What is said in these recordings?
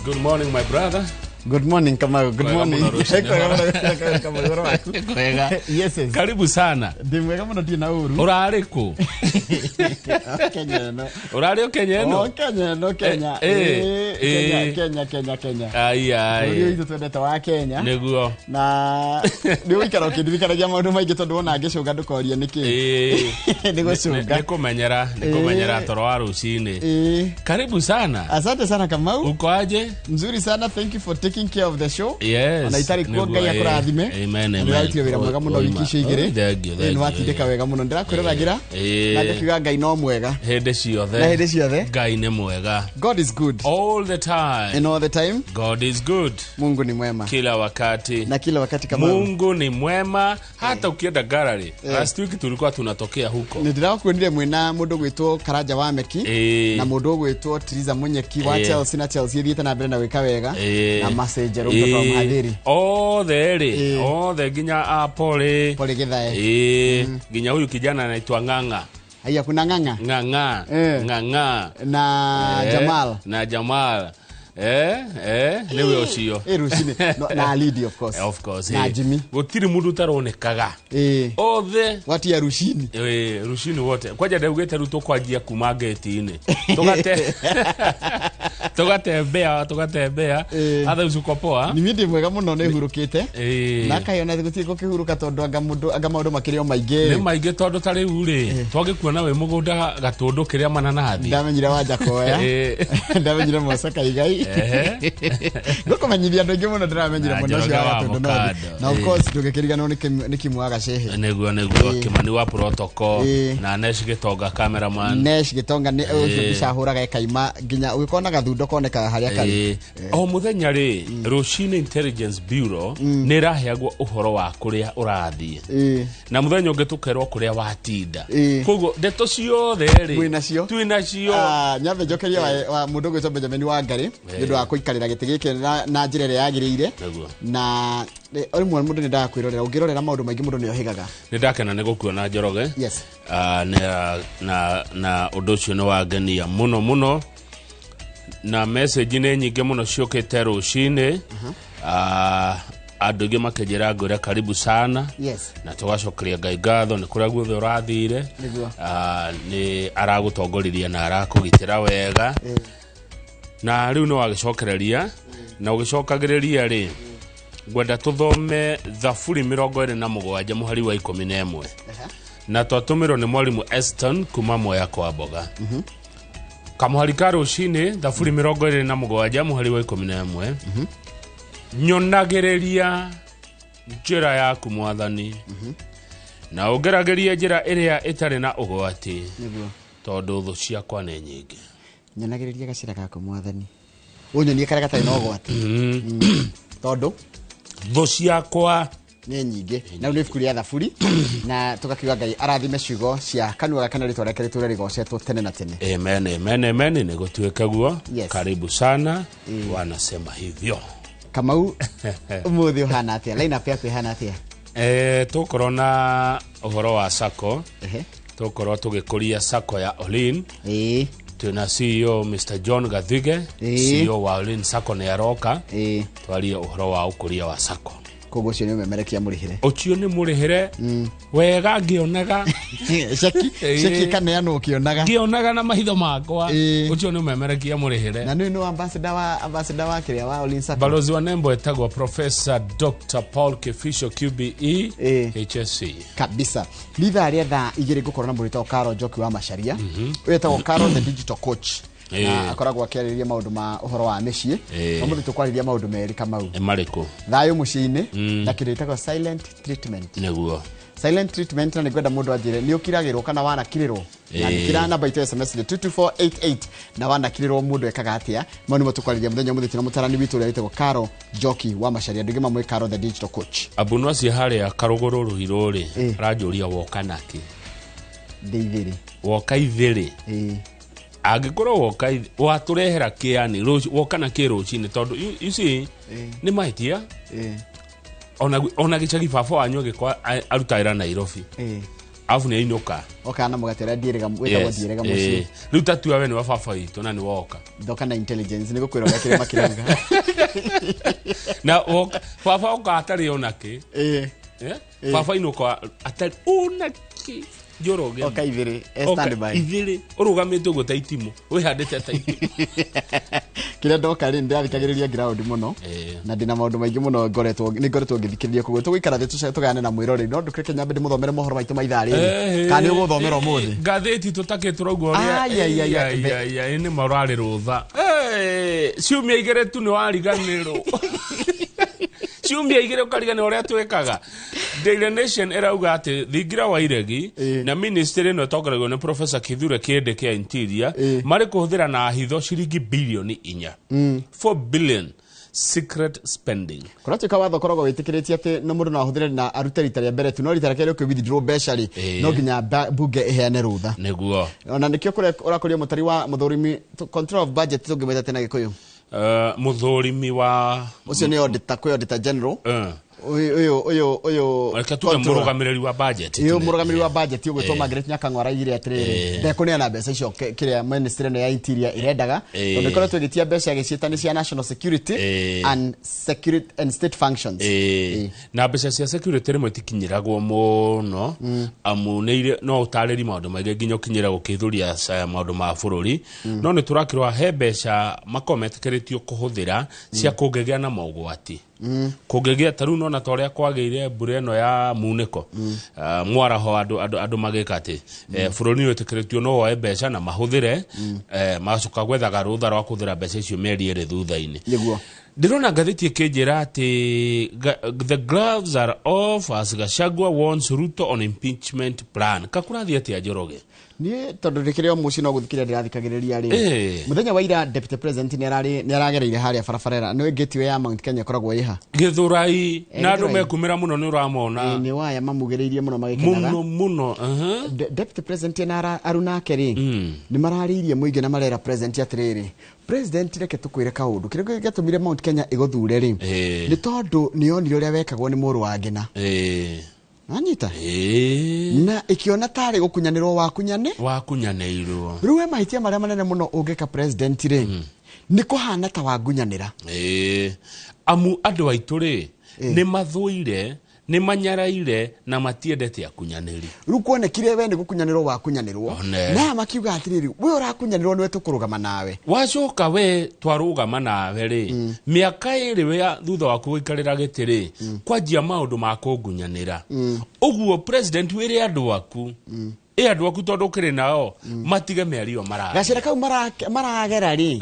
Good morning, my brother. Good morning, Kamau. Good morning. Yes. Karibu sana. Ndimwega muno tina uru. Urari ku? Kenya no. Urari Kenya no? Kenya no Kenya. Kenya. Ai. Uri itu twendete wa Kenya. Neguo. Na ni wikara ukindikaragia maundu maingi tondu wona ngicuga ndukoria niki. Nigucuga. Nikumenyera toro wa rucini. Karibu sana. Asante sana Kamau. Uko aje? Nzuri sana. Thank you for taking care of the show. Yes. Anaitari kwa ngai akurathime. Amen. Ndio wira mwega muno wikisho igire. Ni watindika wega muno ndirakwiragira. Na ngakiuga ngai no mwega. Hende ciothe. Ngai ni mwega. God is good. All the time. And all the time. God is good. Mungu ni mwema. Kila wakati. Na kila wakati kama Mungu ni mwema hata ukienda gallery. Last week tulikuwa tunatokea huko. Nindirakuonire mwina mundu gwitwo Karanja wa Meki na mundu gwitwo Tiriza Munyeki wa Chelsea na Chelsea thiete na mbere na gwika wega na message mtoto wa Mhadhiri. The ginya Apole Githae. Ginya huyu kijana anaitwa Nganga. Haya kuna Nganga. Nganga. Na Jamal. Lewe ocio. Rushine. Na Lidi of course. Na Jimmy. Gutiri mundu taronekaga. Wati ya Rushini. Rushini wote. Kwaja ndegete ruto kwajia kuma gate-ini. Tugatembea. Atha usuko poa. Ni mindi mwega muno ne hurukite. Na kayona gutiko kihuruka tondu anga maundu makirio maingi. Ni maingi tondu tari uri. Twagikuona we mugunda gatundu kiria mananathi. Ndamenyira wanja koya. Ndamenyira Mosaka igai. Gukomenyithia andu ingi muno ndiramenyira muno cia gatundu no. Na of course tugikirigano ni kimwaga shehe. Neguo Kimani wa protocol na Nesh Gitonga cameraman. Nesh Gitonga ni ucahuraga ekaima nginya ugikona gathundo koneka haria kari. O muthenya ri Rushine Intelligence Bureau ni raheagwo uhoro wa kuria urathie. Na muthenya ungitukerwo kuria watinda. Koguo ndeto ciothe ri twinacio. Nyambe njokeria wa mundu gwitwo Benjamin Wangari ndu wa kuikarira giti giki na njira ria yagiriire. Na ori mundu ni ndakwirorera ungirorera maundu maingi mundu ni ohigaga. Ni ndakena ni gukuona Njoroge. Yes. Na undu ucio ni wangenia muno. Na message ni nyingi muno ciukite rucini. Andu ingi makejera ngwira karibu sana. Yes. Na tugacokeria ngai ngatho ni kuria guothe urathire. Ni aragutongoriria na arakugitira wega. Na riu no wagicokereria na ugicokagiriria ri gwenda tuthome Thaburi 27 muhari wa 11. Na twatumiro ni mwalimu Eston kuma Moya kwa Mboga. Kamuhari ka rucini Thaburi 27 muhari wa 11. Nyonagiriria njira yaku Mwathani. Na ugerageria njira iria itari na ugwati. Tondu thu ciakwa ni nyingi. Nyonagiriria gacira gaku Mwathani. Unyonie kare gatari no gwati. Tondu thu ciakwa ni nyingi. Na uri fukuria Thaburi na tugakiuga ngai arathime ciugo cia kanua kana ritwa reke ritura rigocetwo tene na tene. Amen. Ni gutuika guo. Karibu sana. Wanasema hivyo. Kamau umuthi uhana atia line up yaku ihana atia? Tukorona uhoro wa Sako. Tukorwo tugikuria Sako ya Olin. Tuna CEO Mr. John Gathige, CEO wa Olin Sako ni aroka. Twaria uhoro wa ukuria wa Sako. Koguo cio ni memerekia murihire. Ocio ni murihire. Wega ngionaga. Sheki kaneano ukionaga na mahitho makwa. Ocio ni memerekia murihire. Na no ambassador wa kiria wa Olin Sako. Balozi wa nembo etagwa Professor Dr. Paul Kifisho QBE HSC. Kabisa. Litha aria tha igire gukorana murito Karo Njoki wa Macharia. Wetagwo Karo the digital coach. Na akoragwo akiariria maundu ma uhoro wa micii. Omuthi tukwariria maundu meri Kamau. Mariko. Thayo muciini na kiritagwo silent treatment. Neguo. Silent treatment na gwenda mundu ajire ni ukiragirwo kana wana kirirwo. Na kira namba itu SMS 22488 na wana kirirwo mundu ekaga atia. Mani mutukwariria muthenya muthi na mutarani witu uri aritagwo Karo Njoki wa Macharia ndugima mwe Karo the digital coach. Abunwa ci haria karuguru ruhiro ri rajuria woka naki. Deithiri. Woka ithiri. Agikoro woka waturehera kiani woka na kirucini tondu ici ni mahitia. Ona gichagi baba wanyu gikwa arutaira Nairobi. afu ni inoka na mugatera ndirega wetagwo ndirega muci riu tatua we ni wa baba itu na ni woka ndoka na intelligence niko kwira gakire makiranga na woka baba oka atari onake baba inoka atari onake Njoroge iviri stand by iviri urugamite guta itimu wihandite ta itimu kile ndoka ri ndathikagiriria ground muno na ndina maundu maingi muno ngoretwo ngithikiriria kugo tugikara thi tugane na mwirori no ndukire Kinyambe ndimuthomere mohoro maitu maithari kana uguthomera umuthi ngatheti tutakitwo rugo ria ni marari rutha ciumia igere tu ni wariganirwo ciumia igere ukariganirwo ria twekaga Daily Nation erauga ati thingira wa iregi na ministry no tongoragwo ni Professor Kithure Kiende kia Interior mari kuhuthira na hitho ciringi bilioni 4 4 billion secret spending kuratuka watho koragwo witikiritie ati no mundu no ahuthire na arute rita ria mbere tu no rita rĩa kĩrĩa withdraw mbeca ri no nginya bunge iheane rutha niguo ona nikio urakoria mutari wa muthurimi control of budget tungimeta tena gikuyu muthurimi wa ucio ni auditor general uyo alekatuga murugamiriri wa budget murugamiriri wa budget ugwitwo Margaret Nyakang'o araigire atiriri ndekuneana mbeca icio kiria ministry no ya interior irendaga tondu koretwo gitia mbeca gicietani cia national security and state functions na mbeca cia security rimwe tikinyiragwo muno amuneire no utariri maundu maige nginya kinyira gukithuria maundu ma bururi no ni turakirwa he mbeca makometekeretio kuhuthira cia kungegea na mogwati kungegea taru no na toria kwageire mbura eno ya muniko mwaraho andu magika ati bururi wetekeretio no woe mbeca na mahuthire macuka gwethaga rutha rwa kuthira mbeca icio meri iri thutha-ini niguo ndirona ngatheti ikinjira ati the gloves are off as Gachagua warns Ruto on impeachment plan kakurathi ati Njoroge ni tondu rikirio muci no guthikira ndirathikagiriria ri muthenya wa ira deputy president ni aragereire haria barabarera no getiwe ya Mount Kenya koragwo iha Githurai na andu mekumira muno ni uramona ni waya mamugiriirie muno magikenaga muno deputy president na aruna keri ni marariirie muingi na marera president atiriri president reke tukwire kaundu kire gatumire Mount Kenya igothure ri ni tondu ni onire uria wekagwo ni muru wa ngina anyita na ikiona tare gukunyanirwo wakunyaneirwo ruwe mahitia maria manene muno ungeka president ri ni kuhana ta wagunyanira amu andu aitu ri ni mathuire ni manyaraire na matiendete akunyaniri rukuonekire we ni gukunyanirwo wakunyanirwo na makiuga atiriri we urakunyanirwo niwe tukurugama nawe wacoka we twarugama nawe ri miaka iri we thutha waku guikarira gitiri kwanjia maundu ma kungunyanira uguo president wiri andu aku andu aku tondu kiri nao matige merio mara gacira kau maragera ri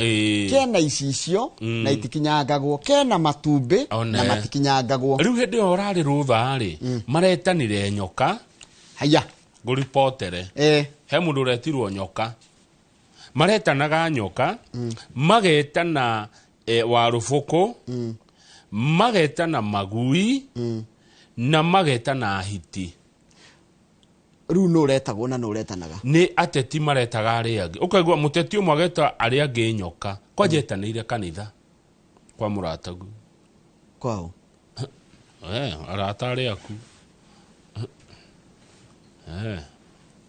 kena icicio na itikinyangagwo kena matumbi na matikinyangagwo riu hindi orari rutha ri maretanire nyoka haya guripotere he mundu retirwo nyoka maretanaga nyoka magetana warufuku magetana magui na magetana hiti ru no retagwo na no retanaga ni ateti maretaga ari angi ukaigwa muteti umwe ageta ari angi nyoka kwajetanire kanitha kwa muratagu kwao arata ari aku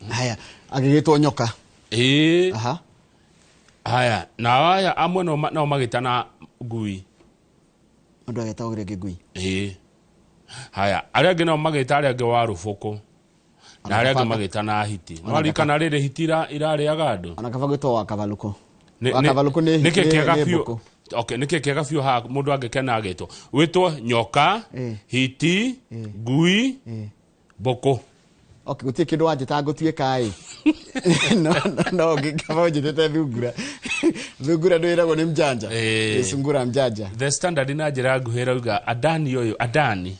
haya agigitwo nyoka aha haya na haya amwe no magitana ngui ndo ageta ogire ngui haya ari angi no magita ari angi wa rufuku na ari angi magitana hiti no ari kana riri hitira irari agandu ana kavagito akavaluko ni okay nike kiega fiu ha mundu angekena agitwo witwo nyoka hiti ngui boko okay gutie kindu wanjita ngutwika no ngikava njitete thungura ndwiragwo ni mjanja sungura mjanja the standard na njira nguhira uga adani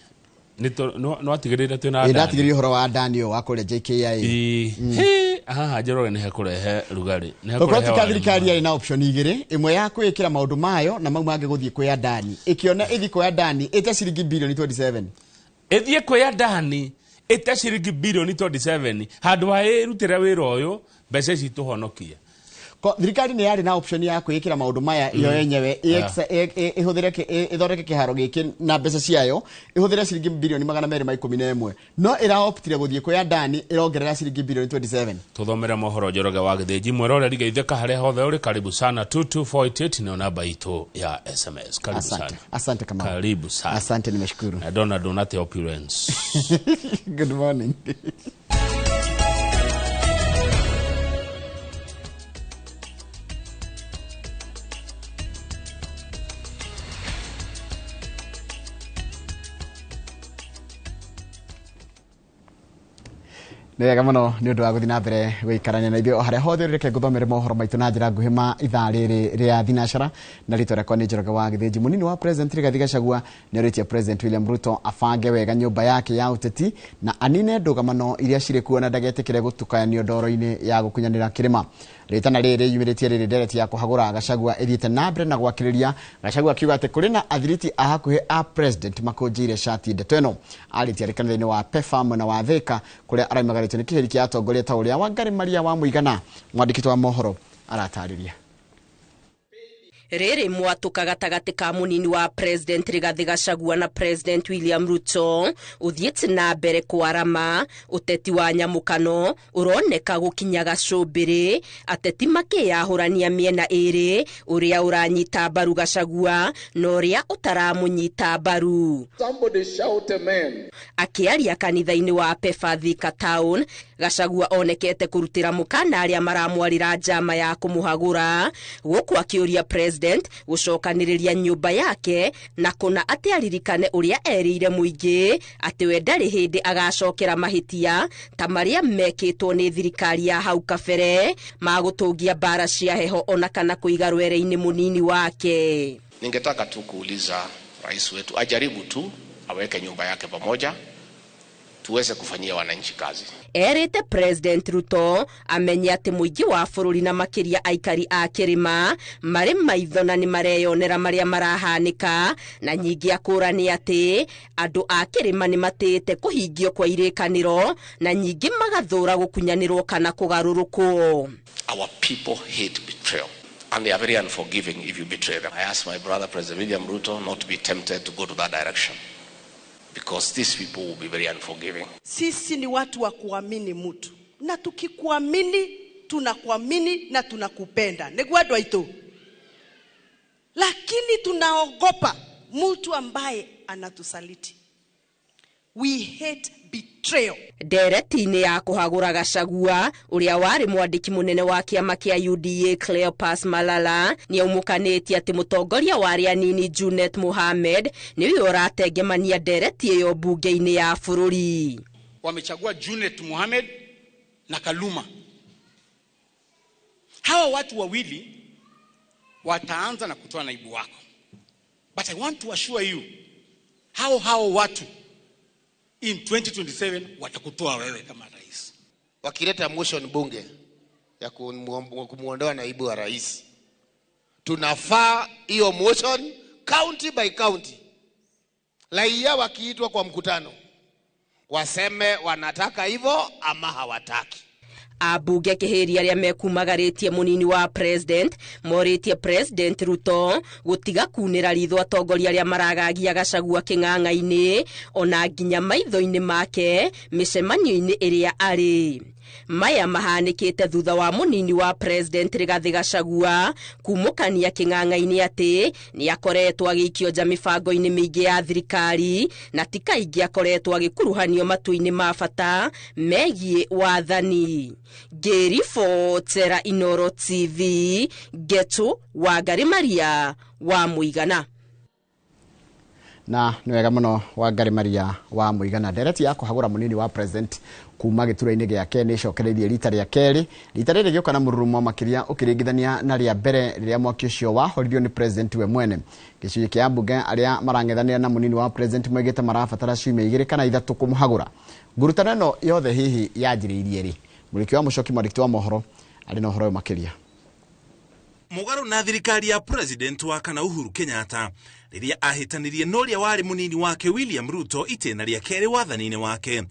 no atigirira twina adani ndatigirira horo wa adani yo wakore JKIA Njoroge ni hekurehe rugari ni hekurehe kwa thirikari ari na option igire imwe ya kwikira maundu mayo na mau mage guthie kwa adani ikiona ithi kwa adani ita ciringi bilioni 27 ithie kwa adani ita ciringi bilioni 27 handu ha irutira wira uyu mbeca citu honokia thirikari ni yari na option ya kwikira maundu maya iyo yenyewe ihuthereke ithoreke kiharo giki na mbeca ciayo ihuthere ciringi bilioni 211 no iraoptire guthie kwa ndani irongerera ciringi bilioni 27 tuthomera mohoro Njoroge wa Githĩnji mwero uri rigeitheka hare hothe uri karibu sana 2248 no namba itu ya SMS karibu sana asante kama karibu sana asante nimeshukuru I don't donate opulence good morning Nega muno ni undu wa guthina mbere guikarania na ithio hare hothe reke guthomere mohoro maitu na njira nguhima ithaa riri ria thinashara na rito rekwa ni Njoroge wa Githĩnji munini wa president Rigathi Gachagua ni oritie president William Ruto afange wega nyumba yake ya uteti na anine ndugamano iria ciri kuona ndagetikire gutukanio ndoro-ini ya gukunyanira kirima ritana riri yumiritie riri ndereti ya kuhagura Gachagua ithiite na mbere na gwakiriria Gachagua akiuga ati kuri na athiriti a hakuhi a president makunjire shati ndeto ino aritie rikanitha-ini wa PEFA na wa Thika kuria araimagarite ni kiheri kia atongoria ta uria Wangari Maria wa Muigana mwandiki wa mohoro aratariria Rere mwatuka gatagati ka munini wa president Rigathi Gachagua na president William Ruto uthiete na mbere kwarama uteti wa nyamukano uroneka gukinya gacumbiri ateti makiyahurania miena iri uria uranyita mbaru Gachagua no uria utaramunyita mbaru. Somebody shout amen. Akiaria kanitha-ini wa PEFA Thika Town Gachagua onekete kurutira mukana aria maramwarira njama ya kumuhagura guku akiuria president gucokaniriria nyumba yake na kuna ati aririkane uria erire muingi ati we ndari hindi agacokera mahitia ta maria mekitwo ni thirikari ya hau kabere magutungia bara cia heho ona kana kuiga rwere-ini munini wake. Ningetaka tu kuuliza rais wetu ajaribu tu aweke nyumba yake pamoja tuweze kufanyia wananchi kazi. Erete president Ruto amenya ati muingi wa bururi na makiria aikari a kirima mari maitho na ni mareyonera maria marahanika na nyingi akurani ati andu a kirima ni matete kuhingio kwa irikaniro na nyingi magathura gukunyanirwo kana kugaruruko. Our people hate betrayal and they are very unforgiving if you betray them. I ask my brother President William Ruto not to be tempted to go to that direction, because these people will be very unforgiving. Sisi ni watu wa kuamini mtu. Na tukikuamini, tunakuamini na tunakupenda. Negwadwa ito. Lakini tunaogopa mtu ambaye anatusaliti. We hate betrayal. Dereti-ini ya kuhagura Gachagua uria wari mwandiki munene wa kiama kia UDA Cleopas Malala ni umukanĩtie ati mutongoria wari anini Junet Mohamed ni uratengemania dereti iyo bunge-ini ya bururi. Wamechagua Junet Mohamed na Kaluma. Hawa watu wawili wataanza na kutoa naibu wako. But I want to assure you, hao watu in 2027 watakutoa wewe kama rais. Wakileta motion bunge ya kumuondoa naibu wa rais, tunafaa hiyo motion county by county. Raia wakiitwa kwa mkutano waseme wanataka hivyo ama hawataki. Abunge kiheri aria mekumagaritie munini wa president moritie president Ruto gutiga kunira ritho atongoria aria maragagia Gachagua king'ang'a-ini ona nginya maitho-ini make micemanio-ini iria ari. Maya mahanikite thutha wa munini wa president Rigathi Gachagua kumukania king'ang'a-ini ati ni akoretwo agikio nja mibango-ini mingi ya thirikari na ti kaingi akoretwo agikuruhanio matu-ini ma bata megie wathani. Gerifotera Inoro TV Getu Wangari Maria wa Muigana. Na ni wega muno Wangari Maria wa Muigana dereti ya kuhagura munini wa president kuma gĩturwa-inĩ gĩake nĩ cokereirie rita rĩa kerĩ. Rita rĩrĩ gĩoka na mũrurumo makĩria ũkĩringithania na rĩa mbere rĩrĩa mwaki ũcio wahoririo ni president we mwene. Gĩcunjĩ kĩa ambunge arĩa marang'ethanĩra na munini wa president moigĩte marabatara ciumia 2 kana 3 kũmũhagũra. Ngurutano ĩno yothe hihi yanjĩrĩirie rĩ? Mũriki wa Mũchoki mwandĩki wa mohoro arĩ na ũhoro makĩria. Mugaru na thirikari ya president wa kana Uhuru Kenyatta riria ahitanirie noria wari munini wake William Ruto itena ria keri wathani-ini wake.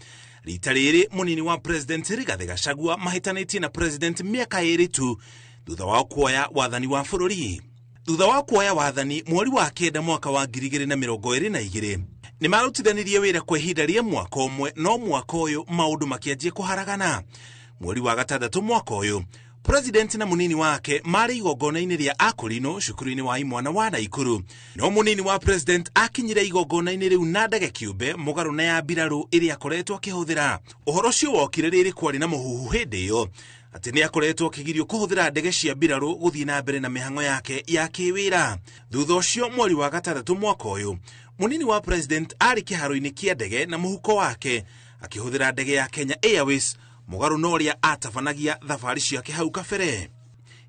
Rita riri munini wa president Rigathi Gachagua mahitanitie na president miaka 2 tu thutha wa kuoya wathani wa bũrũri. Thutha wa kuoya wathani mweri wa kenda mwaka wa 2022 nĩ marutithanirie wĩra kwa ihinda rĩa mwaka ũmwe, no mwaka ũyũ maũndũ makĩanjia kũharagana. Mweri wa gatandatũ mwaka ũyũ President na munini wake marĩ igongona-inĩ rĩa Akorino cukuru-inĩ wa imwana wa Naikuru. No munini wa president akinyire igongona-inĩ rĩu na ndege kĩũmbe mũgarũ na ya mbirarũ ĩrĩa akoretwo akĩhũthĩra. Ũhoro ũcio wokire rĩrĩ kwarĩ na mũhuhu hĩndĩ ĩyo atĩ nĩ akoretwo akĩgirio kũhũthĩra ndege cia mbirarũ gũthiĩ na mbere na mĩhang'o yake ya kĩwĩra. Thutha ũcio mweri wa gatandatũ mwaka ũyũ munini wa president arĩ kĩharo-inĩ kĩa ndege na mũhuko wake akĩhũthĩra ndege ya Kenya Airways mũgarũ na ũrĩa atabanagia thabarĩ ciake hau kabere.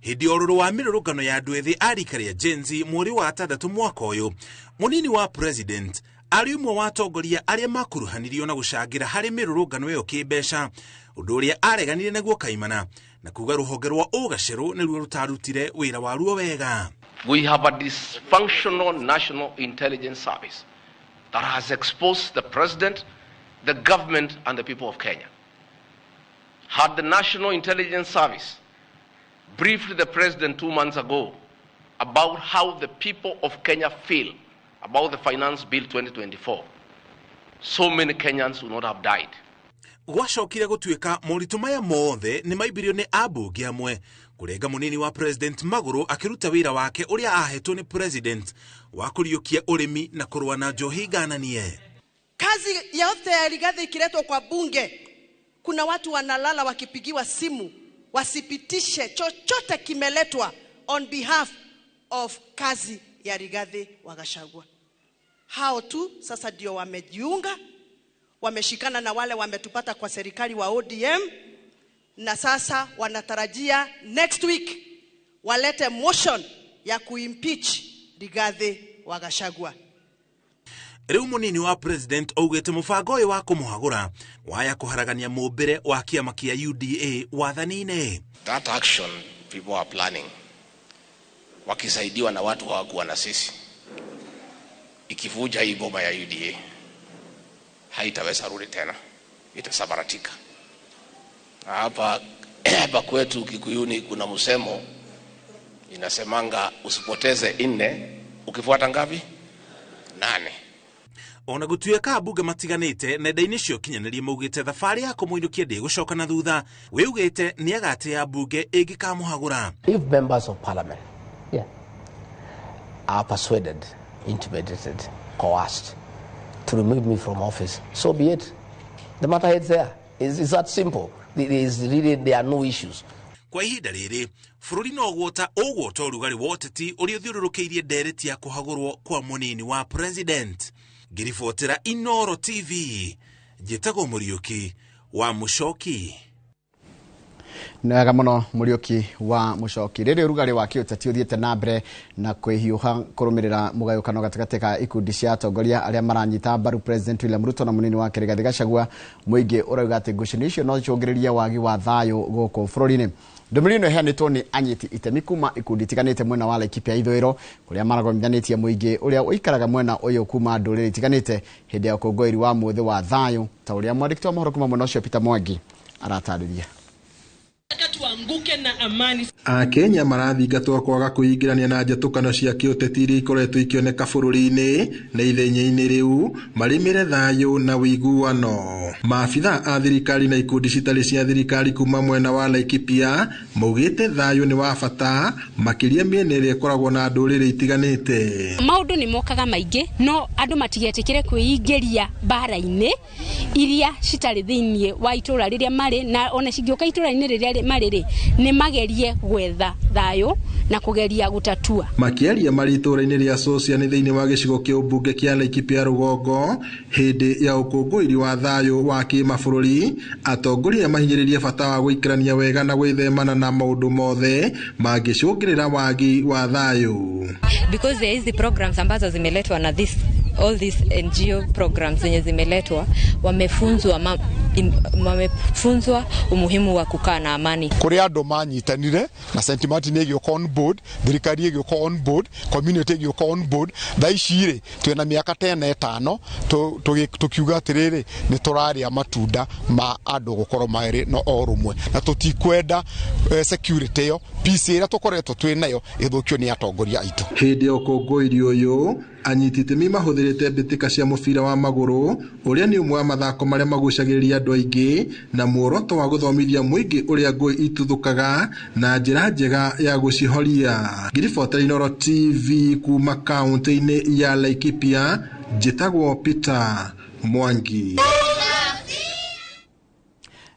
Hĩndĩ ya ũrũrũ wa mĩrũrũngano ya andũ ethĩ a rika rĩa Gen Z mweri wa gatandatũ mwaka ũyũ, munini wa president arĩ ũmwe wa atongoria arĩa makuruhanirio na gũcangĩra harĩ mĩrũrũngano ĩyo kĩmbeca, ũndũ ũrĩa areganire naguo kaimana na kuga rũhonge rwa ũgacerũ nĩruo rũtarutire wĩra waruo wega. We have a dysfunctional National Intelligence Service that has exposed the president, the government and the people of Kenya. Had the National Intelligence Service briefed the president 2 months ago about how the people of Kenya feel about the Finance Bill 2024, so many Kenyans would not have died. Gwacokire gũtuĩka moritũ maya mothe nĩ maimbirio nĩ ambunge amwe kũrenga munini wa president magũrũ akĩruta wĩra wake ũrĩa ahetwo nĩ president wa kũriũkia ũrĩmi na kũrũa na njohi ngananie. Kazi yote ya Rigathi ikiletwa kwa bunge, kuna watu wanalala wakipigiwa simu wasipitishe chochote kimeletwa on behalf of kazi ya Rigathi wa Gachagua. Hao tu sasa ndio wamejiunga, wameshikana na wale wametupata kwa serikali wa ODM, na sasa wanatarajia next week walete motion ya kuimpeach Rigathi wa Gachagua. Rĩu munini wa president augĩte mũbango ũyũ wa kũmũhagũra waya kũharagania mũmbĩre wa kĩama kĩa UDA wathani-inĩ. That action people are planning, wakisaidiwa na watu hawakuwa na sisi, ikivuja hii boma ya UDA haitaweza rudi tena, itasabaratika. Hapa kwetu Kikuyuni kuna msemo inasemanga usipoteze 4 ukifuata ngapi? 8. Ona gũtuĩka ambunge matiganĩte nenda-inĩ cio kinyanĩria maugĩte thabarĩ ya kũmũinũkia ndĩgũcoka na thutha, wĩugĩte nĩ agatĩa ambunge ĩngĩkamũhagũra. If members of parliament are persuaded, intimidated, coerced to remove me from office, so be it. The matter is there. It's that simple. There are no issues. Kwa ihinda rĩrĩ bũrũri no gwota ũrugarĩ wa ũteti ũrĩa ũthiũrũrũkĩirie ndereti ya kũhagũrwo kwa munini wa president. Ngiribotera Inooro TV, njĩtagwo Mũriũki wa Mũchoki. Nega mũno Mũriũki wa Mũchoki. Rĩrĩ ũrugarĩ wa kĩũteti ũthiĩte na mbere na kwĩhiũha kũrũmĩrĩra mũgayũkano gatagatĩ ka ikundi cia atongoria arĩa maranyita mbaru President William Ruto na munini wake Rigathi Gachagua. Mũingĩ ũrauga atĩ ngucanio icio no icũngĩrĩrie wagi wa thayũ gũkũ bũrũri-inĩ. Ndũmĩrĩri ĩno ĩheanĩtwo nĩ anyiti itemi kuma ikundi itiganĩte mwena wa Laikipia ithũĩro, kũrĩa maragomithanĩtie mũingĩ ũrĩa ũikaraga mwena ũyũ kuma ndũrĩrĩ itiganĩte hĩndĩ ya ũkũngũĩri wa mũthĩ wa thayũ, ta ũrĩa mwandĩki wa mohoro kuma mwena ũcio Peter Mwangi aratarĩria. Akenya marathingatwo kwaga kwĩingĩrania na njatũkano cia kĩũteti iria ikoretwo ikĩoneka bũrũri-inĩ na ithenya-inĩ rĩu marĩmĩre thayũ na ũiguano. Maabitha a thirikari na ikundi citarĩ cia thirikari kuma mwena wa Laikipia maugĩte thayũ nĩ wa bata makĩria mĩena ĩrĩa ĩkoragwo na ndũrĩrĩ itiganĩte. Maũndũ nĩ mokaga maingĩ, no andũ matigetĩkĩre kwĩingĩria mbara-inĩ iria citarĩ thĩinĩ wa itũra rĩrĩa marĩ, na ona cingĩũka itũra-inĩ rĩrĩa marĩ nĩ magerie gwetha thayũ na kugeria gũtatua. Makĩaria marĩ itũra-inĩ rĩa Socia nĩ thĩinĩ wa gĩcigo kĩa ũmbunge kĩa Laikipia rũgongo hĩndĩ ya ũkũngũĩri wa thayũ wa kĩmabũrũri, atongoria mahinyĩrĩrie bata wa gũikarania wega na gwĩthemana na maũndũ mothe mangĩcũngĩrĩra wagi wa thayũ. Because there is the programs ambazo zimeletwa na all these NGO programs zenye zimeletwa, wamefunzwa wamefunzwa umuhimu wa kukaa na amani. Kuri andu manyitanire na sentiment ni gyo on board, thirikari gyo on board, community gyo on board. Daishire twena miaka 5 tukiuga atiriri ni turaria matunda ma andu gukorwo mairi no orumwe na tutikwenda security yo peace ira tukoretwo twinayo ithukio ni atongoria aitu. Hindi okongoi uyu anyitite mi mahuthirite mbitika cia mubira wa maguru uria ni umwe wa mathako maria magucagiriria andu aingi na muoroto wa guthomithia muingi uria ngui ituthukaga na njira njega ya gucihoria. Ngiribota Inooro TV kuma kaunti-ini ya Laikipia, njitagwo Peter Mwangi.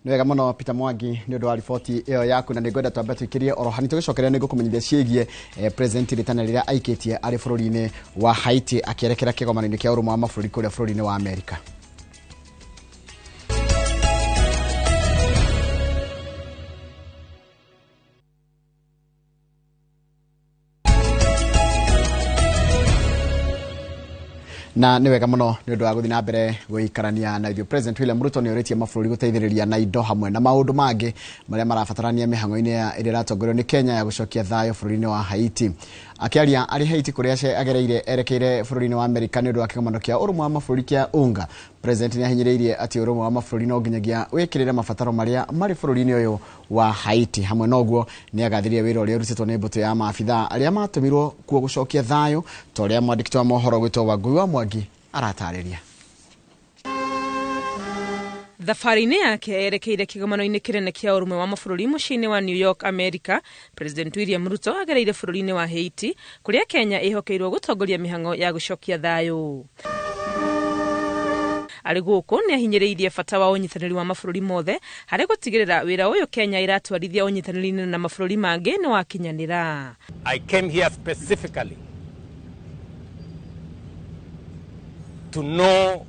Nwega muno Peter Mwangi ni undu wa ripoti iyo yaku, na nigwenda twambe twikirie orohani tugicokeria nigo kumenyithia ciegie president ritana riria aikitie ari bururi-ini wa Haiti akierekera kigomano-ini kia urumwe wa mabũrũri kuria bururi-ini wa Amerika. Na ni wega muno ni undu wa guthina mbere guikarania na ithuĩ. President William Ruto ni ũrĩtie mabũrũri guteithĩrĩria na indo hamwe na maũndũ mangĩ marĩa marabatarania mĩhang'o-inĩ ĩrĩa ĩratongorio nĩ Kenya ya gucokia thayũ bũrũri-inĩ wa Haiti. Akiaria ari Haiti kũrĩa agereire erekeire bũrũri-inĩ wa Amerika nĩ ũndũ wa kĩgomano kĩa ũrũmwe wa mabũrũri kĩa UNGA. President nĩ ahinyĩrĩirie atĩ ũrũmwe wa mabũrũri no nginyagia wĩkĩrĩre mabataro marĩa marĩ bũrũri-inĩ ũyũ wa Haiti. Hamwe na ũguo nĩ agathirie wĩra ũrĩa ũrutĩtwo nĩ mbũtũ ya maabitha arĩa matũmirwo kuo gucokia thayũ, ta ũrĩa mwandĩki wa mohoro gwĩtwo Wangui wa Mwangi aratarĩria. Thabarĩ-inĩ yake erekeire kĩgomano-inĩ kĩnene kĩa ũrũmwe wa mabũrũri mũciĩ-inĩ wa New York, America, President William Ruto agereire bũrũri-inĩ wa Haiti kũrĩa Kenya ĩhokeirwo gũtongoria mĩhang'o ya gũcokia thayũ. Arĩ gũkũ nĩ ahinyĩrĩirie bata wa ũnyitanĩri wa mabũrũri mothe harĩ gũtigĩrĩra wĩra ũyũ Kenya iratwarithia ũnyitanĩri na mabũrũri mangĩ nĩ wakinyanĩra. I came here specifically to know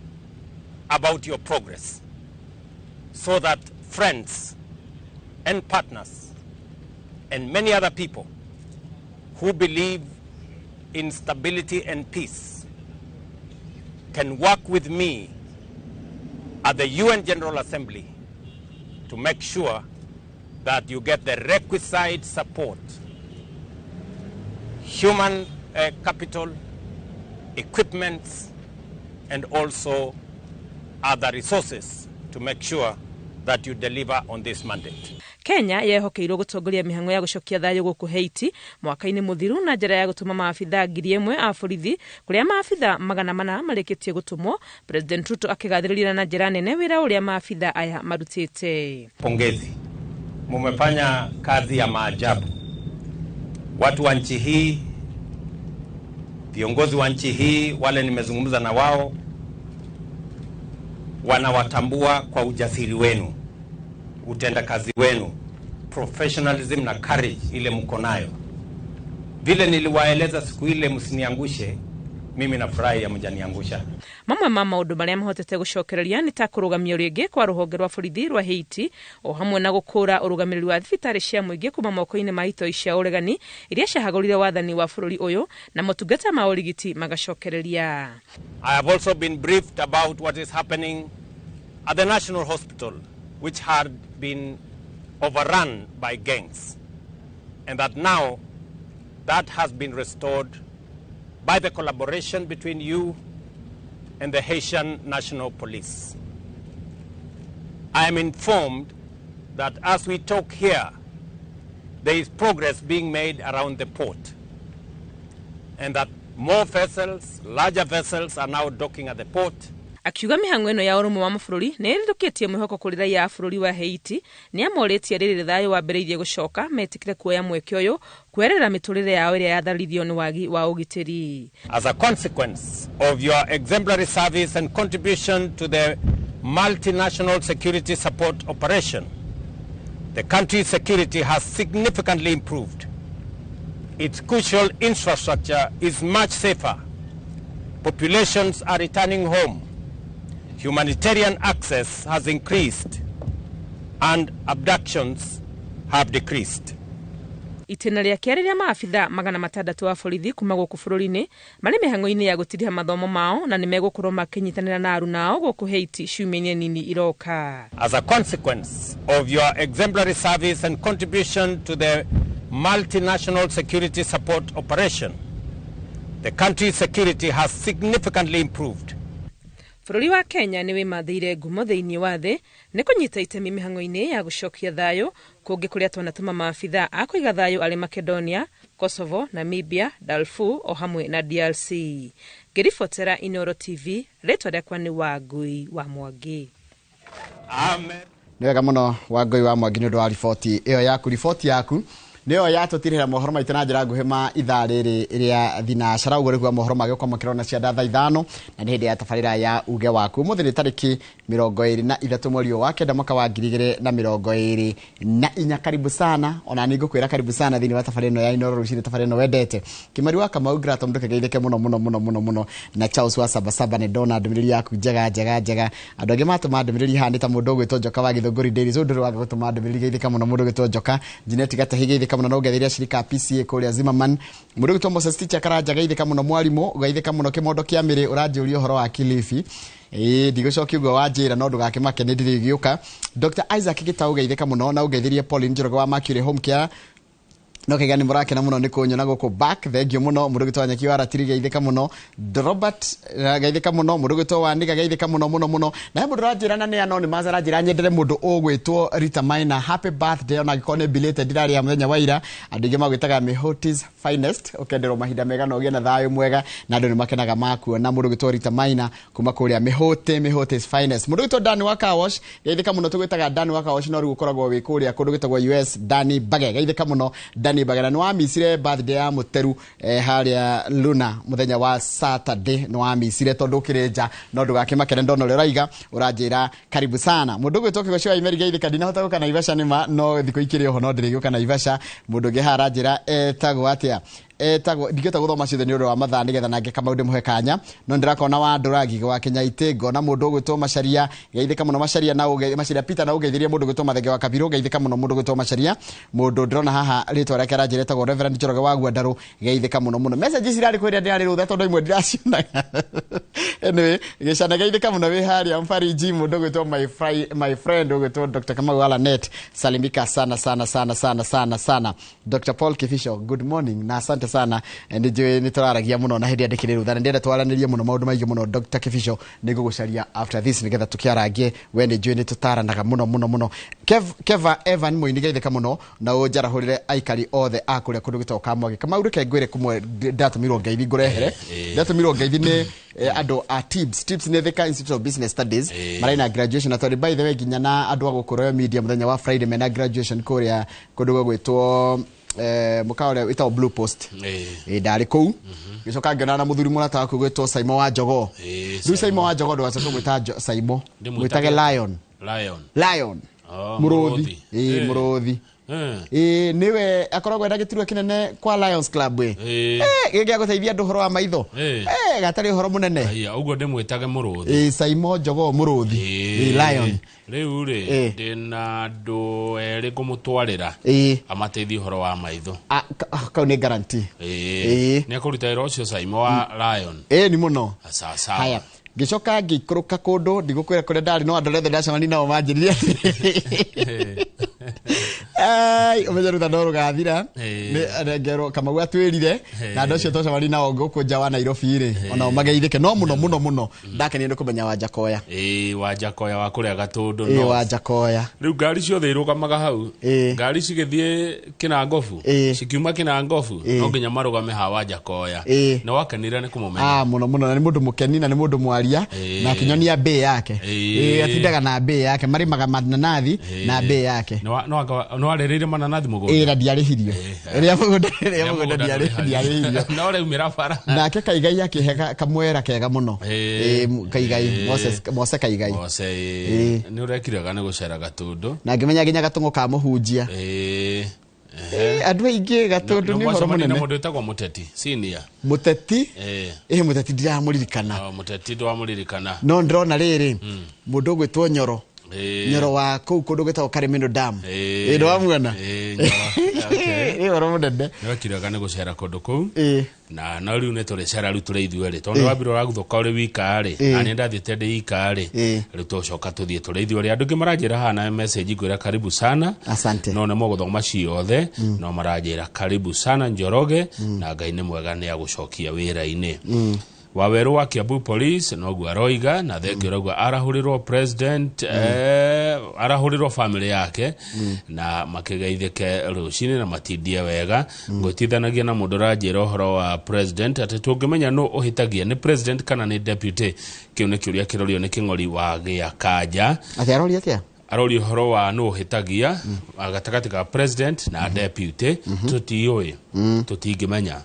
about your progress, so that friends and partners and many other people who believe in stability and peace can work with me at the UN General Assembly to make sure that you get the requisite support, human capital, equipments, and also other resources to make sure that you deliver on this mandate. Kenya yehokeirwo gutongoria mĩhang'o ya gucokia thayũ gũkũ Haiti mwaka-inĩ mũthiru na njĩra ya gũtũma maabitha 1,000 a borithi, kũrĩa maabitha 400 marĩkĩtie gũtũmwo. President Ruto akĩgathĩrĩria na njĩra nene wĩra ũrĩa maabitha aya marutĩte. Pongezi, mumefanya kazi ya maajabu. Watu wa nchi hii, viongozi wa nchi hii, wale nimezungumza na wao, wanawatambua kwa ujasiri wenu, utendakazi wenu, professionalism na courage ile mko nayo. Vile niliwaeleza siku ile msiniangushe, mimi nafurahi ya mjaniangusha. Mamwe ma maũndũ marĩa mahotete gũcokereria nĩ ta kũrũgamia rĩngĩ kwa rũhonge rwa borithi rwa Haiti, o hamwe na gũkũra ũrũgamĩrĩri wa thibitarĩ cia mũingĩ kuma moko-inĩ ma itoi cia ũregani iria ciahagũrire wathani wa bũrũri ũyũ na motungata ma ũrigiti magacokereria. I have also been briefed about what is happening at the National Hospital, which had been overrun by gangs, and that now that has been restored by the collaboration between you and the Haitian National Police. I am informed that as we talk here, there is progress being made around the port, and that more vessels, larger vessels, are now docking at the port. Akiuga mĩhang'o ĩno ya ũrũmwe wa mabũrũri nĩ ĩrĩrũkĩtie mwĩhoko kũrĩ raia a bũrũri wa Haiti, nĩ amorĩtie rĩrĩ thayũ wambĩrĩirie gũcoka metĩkĩre kuoya mweke ũyũ kwerera mĩtũrĩre yao ĩrĩa yatharithio nĩ wagi wa ũgitĩri. As a consequence of your exemplary service and contribution to the multinational security support operation, the country's security has significantly improved. Its crucial infrastructure is much safer. Populations are returning home. Humanitarian access has increased and abductions have decreased. Itena rĩa kerĩ rĩa maabitha 600 a borithi kuma gũkũ bũrũri-inĩ marĩ mĩhang'o-inĩ ya gũtiriha mathomo mao na nĩmegũkorwo makĩnyitanĩra na aruna ao gũkũ Haiti ciumia nini iroka. As a consequence of your exemplary service and contribution to the multinational security support operation, the country's security has significantly improved. Bũrũri wa Kenya nĩ wĩmathĩire ngumo thĩinĩ wa thĩ nĩ kũnyita itemi mĩhang'o-inĩ ya gũcokia thayũ kũngĩ kũrĩa twanatũma maabitha a kũiga thayũ arĩ Macedonia, Kosovo, Namibia, Darfur o hamwe na DRC. Ngĩribotera Inooro TV, rĩtwa rĩakwa nĩ Wangui wa Mwangi. Amen. Nĩ wega mũno Wangui wa Mwangi nĩ ũndũ wa riboti ĩyo yaku. Riboti yaku nĩyo yatũtirĩra mohoro maitũ na njĩra nguhĩ ma ithaa rĩrĩ rĩa thinacara ũguo rĩkuwa mohoro magĩũka makĩrona cia thaa 5 na nĩ hĩndĩ ya tabarĩra ya uge waku. Ũmũthĩ nĩ tarĩki 23 mweri wa kenda mwaka wa 2024. Karibu sana, ona nĩngũkwĩra karibu sana thĩinĩ wa tabarĩra ĩno ya Inooro rũcinĩ, tabarĩra ĩno wendete. Kimari wa Kamau Grato mũndũ kĩgeithĩke mũno na Charles wa Sabasaba nĩ ndona ndũmĩrĩri yaku njega. Andũ angĩ matũma ndũmĩrĩri haha nĩ ta mũndũ ũgwĩtwo Njoka wa Gĩthũngũri Daily, so ndũrĩ waga gũtũma ndũmĩrĩri geithĩka mũno mũndũ ũgwĩtwo Njoka. Jeanette Gatahi geithĩka mũno na ũgeithĩria shirika PCA kũrĩa Zimmerman. Mũndũ ũgwĩtwo Moses Teacher Karanja geithĩka mũno mwarimũ, ũgeithĩka mũno Kĩmondo kĩa Mĩrĩ ũranjũria ũhoro wa Kilifi. Ndigũcokia ũguo wa njĩra no ndũgakĩmake nĩ ndĩrĩgĩũka. Dr. Isaac Gĩtaũ geithĩka mũno na ũgeithĩrie Pauline Njoroge wa Mercury Home Care. No kegani mũrakena mũno nĩ kũnyona gũkũ back thengio mũno mũndũ gĩtwa Nyaki wa Ratiri geithĩka mũno. Robert geithĩka mũno mũndũ gĩtwa wa Niga geithĩka mũno na mũndũ ranjĩra na nĩ anonymous ranjĩra nyendere mũndũ ũgwĩtwo Rita Maina happy birthday ona gĩkorwo nĩ belated ndirarĩ ya mũthenya wa ira. Andũ aingĩ magwĩtaga Mihoti's finest ũkenderwo mahinda mega na ũgĩe na thayũ mwega na andũ nĩ makenaga makuona mũndũ gĩtwa Rita Maina kuma kũrĩa Mihoti's finest. Mũndũ gĩtwa Dan wa Kawash geithĩka mũno tũgwĩtaga Dan wa Kawash no rĩu ũkoragwo wĩ kũrĩa kũndũ gĩtagwo US. Dani Bage geithĩka mũno Dani Bagana nĩ wa misire birthday ya Mũteru harĩa Luna mũthenya wa Saturday nĩ wa misire tondũ kĩrĩnja no ndũgakĩmakene ndona ũrĩa ũraiga ũranjĩra karibu sana. Mũndũ ũgwĩtwo Kĩgoco wa Imeri geithĩka ndinahota gũka Naivasha nĩma no thikũ ikĩrĩ oho no ndĩrĩgĩũka Naivasha. Mũndũ ũngĩ haha aranjĩra etagwo atĩa ndigĩta gũthoma ciothe nĩ ũndũ wa mathaa nĩgetha nangĩ Kamau ndĩmũhe kanya no ndĩrakona wa Ndũragi wa Kenya Itengo na mũndũ ũgwĩtwo Macharia geithĩka mũno Macharia na Macharia Peter na ũgeithĩrie mũndũ ũgwĩtwo Mathenge wa Kabiru geithĩka mũno mũndũ ũgwĩtwo Macharia. Mũndũ ndĩrona haha rĩtwa rĩake aranjĩra etagwo Reverend Njoroge wa Gwandarũ geithĩka mũno messages irarĩ kwĩrĩa ndĩrarĩ rũtha tondũ imwe ndĩraciona. Anyway gĩcana geithĩka mũno wĩ harĩa Mfariji mũndũ ũgwĩtwo my friend ũgwĩtwo Dr. Kamau Alanet salimika sana. Dr. Paul Kifisho good morning na asante sana nĩ tũraragia mũno na hĩndĩ andĩkĩrĩ rũtha ndĩrenda twaranĩrie mũno maũndũ maingĩ mũno. Dr. Kifisho nĩngũgũcaria after this nĩgetha tũkĩarangie we nĩ njũĩ nĩ tũtaranaga mũno. Keva Evan Mũini geithĩka mũno na ũnjarahũrĩre aikari othe a kũrĩa kũndũ gĩtagwo Kamwage. Kamau reke ngwĩre kumwe ndatũmirwo ngeithi ngũrehere ndatũmirwo ngeithi nĩ andũ a TIBS nĩ Thika Institute of Business Studies maraina graduation na tondũ by the way nginya na andũ a gũkũ Royal Media mũthenya wa Friday mena graduation kũrĩa kũndũ gwĩtwo mũkawa ũrĩa wĩtagwo Blue Post ndarĩ kũu gĩcoka ngĩona na mũthuri mũrata waku gwĩtwo Saimo wa Njogo. Rĩu Saimo wa Njogo ndũgacooke gwĩta Saimo gwĩtage Lion mũrũthi mũrũthi niwe akoragwo enda gĩturwa kĩnene kwa Lions Club gĩgĩa gũteithia andũ ũhoro wa maitho gatarĩ ũhoro mũnene ũguo ndĩmwĩtage mũrũthi Saimo Njogo mũrũthi Lion. Rĩu rĩ ndĩna andũ erĩ ngũmũtwarĩra amateithie ũhoro wa maitho kau nĩ guarantee nĩ akũruta wĩra ũcio Saimo wa Lion nĩ mũno haya gĩcoka ngĩikũrũka kũndũ ndigũkwĩra kũrĩa ndarĩ no andũ othe ndacemani nao manjĩrire ũmenya rũtha no rũgathira ngerwo Kamau atwĩrire na andũ acio twacemani nao gũkũ nja wa Nairobi rĩ onao mageithĩke no mũno ndakenire nĩ kũmenya Wanjakoya Wanjakoya wa kũrĩa Gatũndũ no Wanjakoya. Rĩu ngari ciothe irũgamaga hau ngari cigĩthiĩ Kinangofu cikiuma Kinangofu no nginya marũgame ha Wanjakoya na wakenire nĩ kũmũmenya mũno na nĩ mũndũ mũkeni na nĩ mũndũ mwaria na kinyonia bei yake atindaga na bei yake marimaga mananathi na bei yake no arĩrĩire mananathi mũgũnda ndiarĩhirio rĩa mũgũnda ndiarĩhirio no rĩumĩra bara nake Kaigai akĩhe kamwera kega mũno Kaigai Mose Kaigai nĩ ũrekiraga nĩ gũcera Gatũndũ na ngĩmenya nginya Gatũng'ũ ka mũhunjia andũ aingĩ Gatũndũ nĩ ũhoro mũnene. Mũndũ etagwo Mũteti senior Mũteti Mũteti ndiramũririkana Mũteti ndwamũririkana no ndĩrona rĩrĩ mũndũ ũgwĩtwo Nyoro Nyoro wa kou kundu gwetagwo Karimino Dam ndo wamuona oro mudende wakiraga ne gucera kundu kou na riu ne turecera riu tureithwe tondu wabiro raguthoka uri wika ani ndathite ndi ika riu tucoka tuthie tureithwe ri andu ngimaranjira hana message ngwira karibu sana asante no nemo guthoma ciothe no maranjira karibu sana Njoroge na Ngai ni mwega ni agucokia wira-ini Waweru wa Kiambu Police no gwaroiga na thengiragwa arahurirwo president arahurirwo family yake na makigeithike rucini na matindie wega ngotithanagia na mundu ranjira uhoro wa president ati tungimenya no uhitagia ni president kana ni deputy kiu ni kiuria kirorio ni king'ori wa gia kanja ati aroria atia arori uhoro wa no uhitagia agatagati ka president na deputy tutioi tutingimenya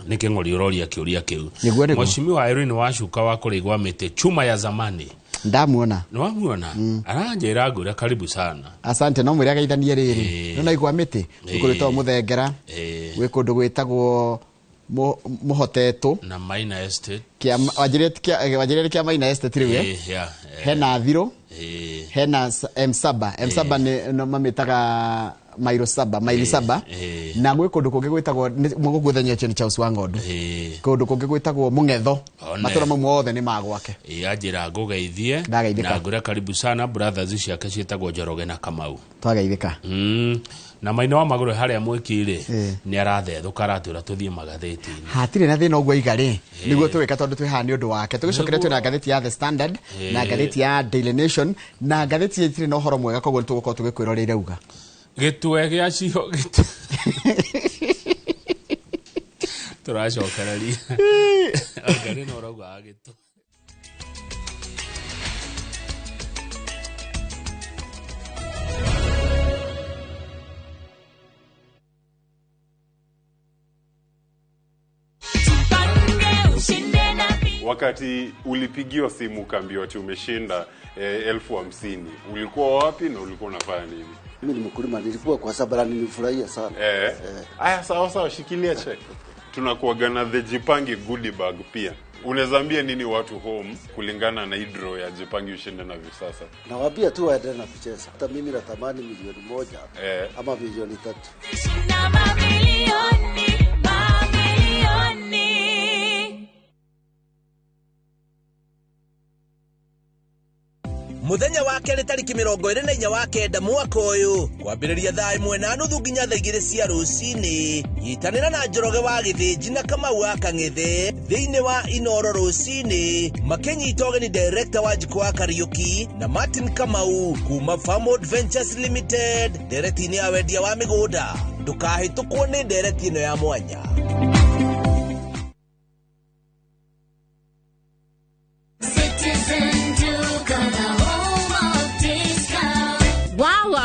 nike ngori uroria kiuria kiu Mheshimiwa Irene Wacuka wa kurigwa mite chuma ya zamani ndamuona no wamuona aranjira ngura karibu sana asante no mwira gaithanie riri no naigwa mite ukurito muthengera gwe kundu gwitagwo muhotetu na Maina Estate kia wajirete kia Maina Estate riwe hena thiro hena M7 ni no mamitaga mailo 7 na gwe kundu kungi gwitagwo muguguthenya cheni cha uswangondo kundu kungi gwitagwo mungetho matura mamwe othe ni magwake ajira ngugeithie na ngura karibu sana brothers ciake cietagwo Njoroge na Kamau twageithika na Maina wa maguru haria mwikire ni arathethũka aratura tuthie magatheti hatire na thina ogwa igari niguo tuweka tondu twi hani undu wake tugicokere twi na gatheti ya The Standard na gatheti ya Daily Nation na gatheti yitire no horo mwega kogwo tugukorwo tugikwirorera uga gitwe gya cio turacokereria ngari no rauga gitu Wakati ulipigiwa simu ukaambiwa ati umeshinda 50,000 ulikuwa wapi na ulikuwa unafanya nini? Mimi ni mkulima, nilikuwa kwa sababu nilifurahia sana. Aya sawa shikilia check. Tunakuaga na the Jipange goodie bag pia. Unaweza nini watu home kulingana na hidro ya Jipange ushinde na visasa? Nawaambia tu waendelee na kucheza. Hata mimi natamani milioni 1 ama milioni 3. Muthenya wa keri tariki 24 wa kenda mwaka uyu kwambiriria thaa 1:30 nginya thaa 2 cia rucini nyitanira na Njoroge wa Githinji na Kamau wa Kang'ethe thiini wa Inoro rucini makinyita ugeni director wa Jikwa Kariuki na Martin Kamau kuma Farmwood Ventures Limited directini ya wendia wa migunda ndukahitukwo ni directino ya mwanya.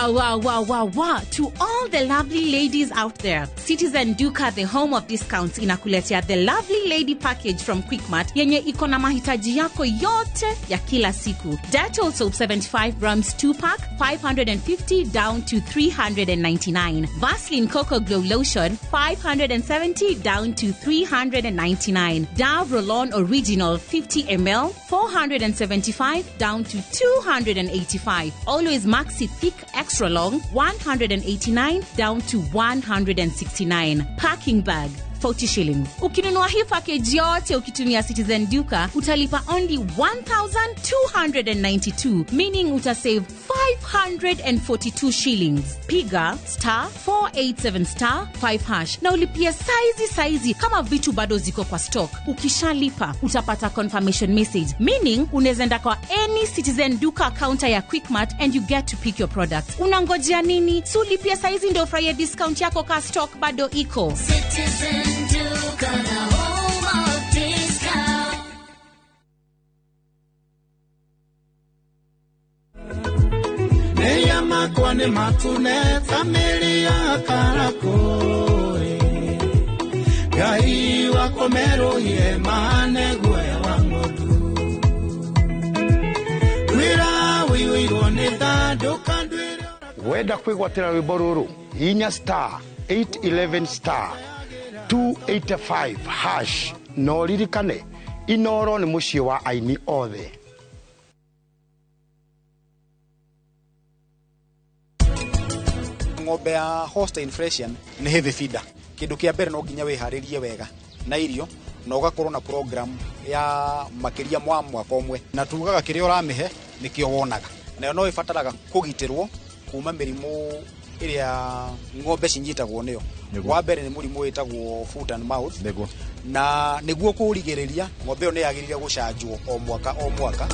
Wow. To all the lovely ladies out there, Citizen Duka, the home of discounts, inakuletea the lovely lady package from Quickmart yenye iko na mahitaji yako yote ya kila siku. Dettol soap 75 grams 2-pack, 550 down to 399. Vaseline Cocoa Glow Lotion, 570 down to 399. Dove Roll-On Original 50 ml, 475 down to 285. Always Maxi Thick Extra Long, 189 down to 169. Packing bag 40 shillings. Ukinunua hii package yote ukitumia Citizen Duka utalipa only 1,292, meaning utasave 542 shillings. Piga *487*5# na ulipia saizi kama vitu bado ziko kwa stock. Ukishalipa utapata confirmation message, meaning unaweza enda kwa any Citizen Duka counter ya Quickmart and you get to pick your product. Unangojea nini? Si ulipia saizi ndio ufurahie discount yako ka stock bado iko. Citizen Duka, the home of discount. Neya makwane matune familia karakoi Gai wakomero ye mane gwe wangodu Wira wiwigone thado kandwira Wenda kwigwatira rwimbo ruru inya *811*285# no ririkane Inoro ni muciĩ wa aini othe. ng'ombe ya Holstein Friesian nĩ heavy feeder. Kĩndũ kĩa mbere no nginya wĩharĩrie wega na irio na ũgakorwo na program ya makĩria mwa mwaka ũmwe, na tugaga kĩrĩa ũramĩhe nĩkĩo wonaga, nayo no ĩbataraga kũgitĩrwo kuma mĩrimũ ĩrĩa ng'ombe cinyitagwo nĩyo. Wa mbere nĩ mũrimũ wĩtagwo foot and mouth, na nĩguo kũrigĩrĩria ng'ombe ĩyo nĩ yagĩrĩire gũcanjwo o mwaka o mwaka.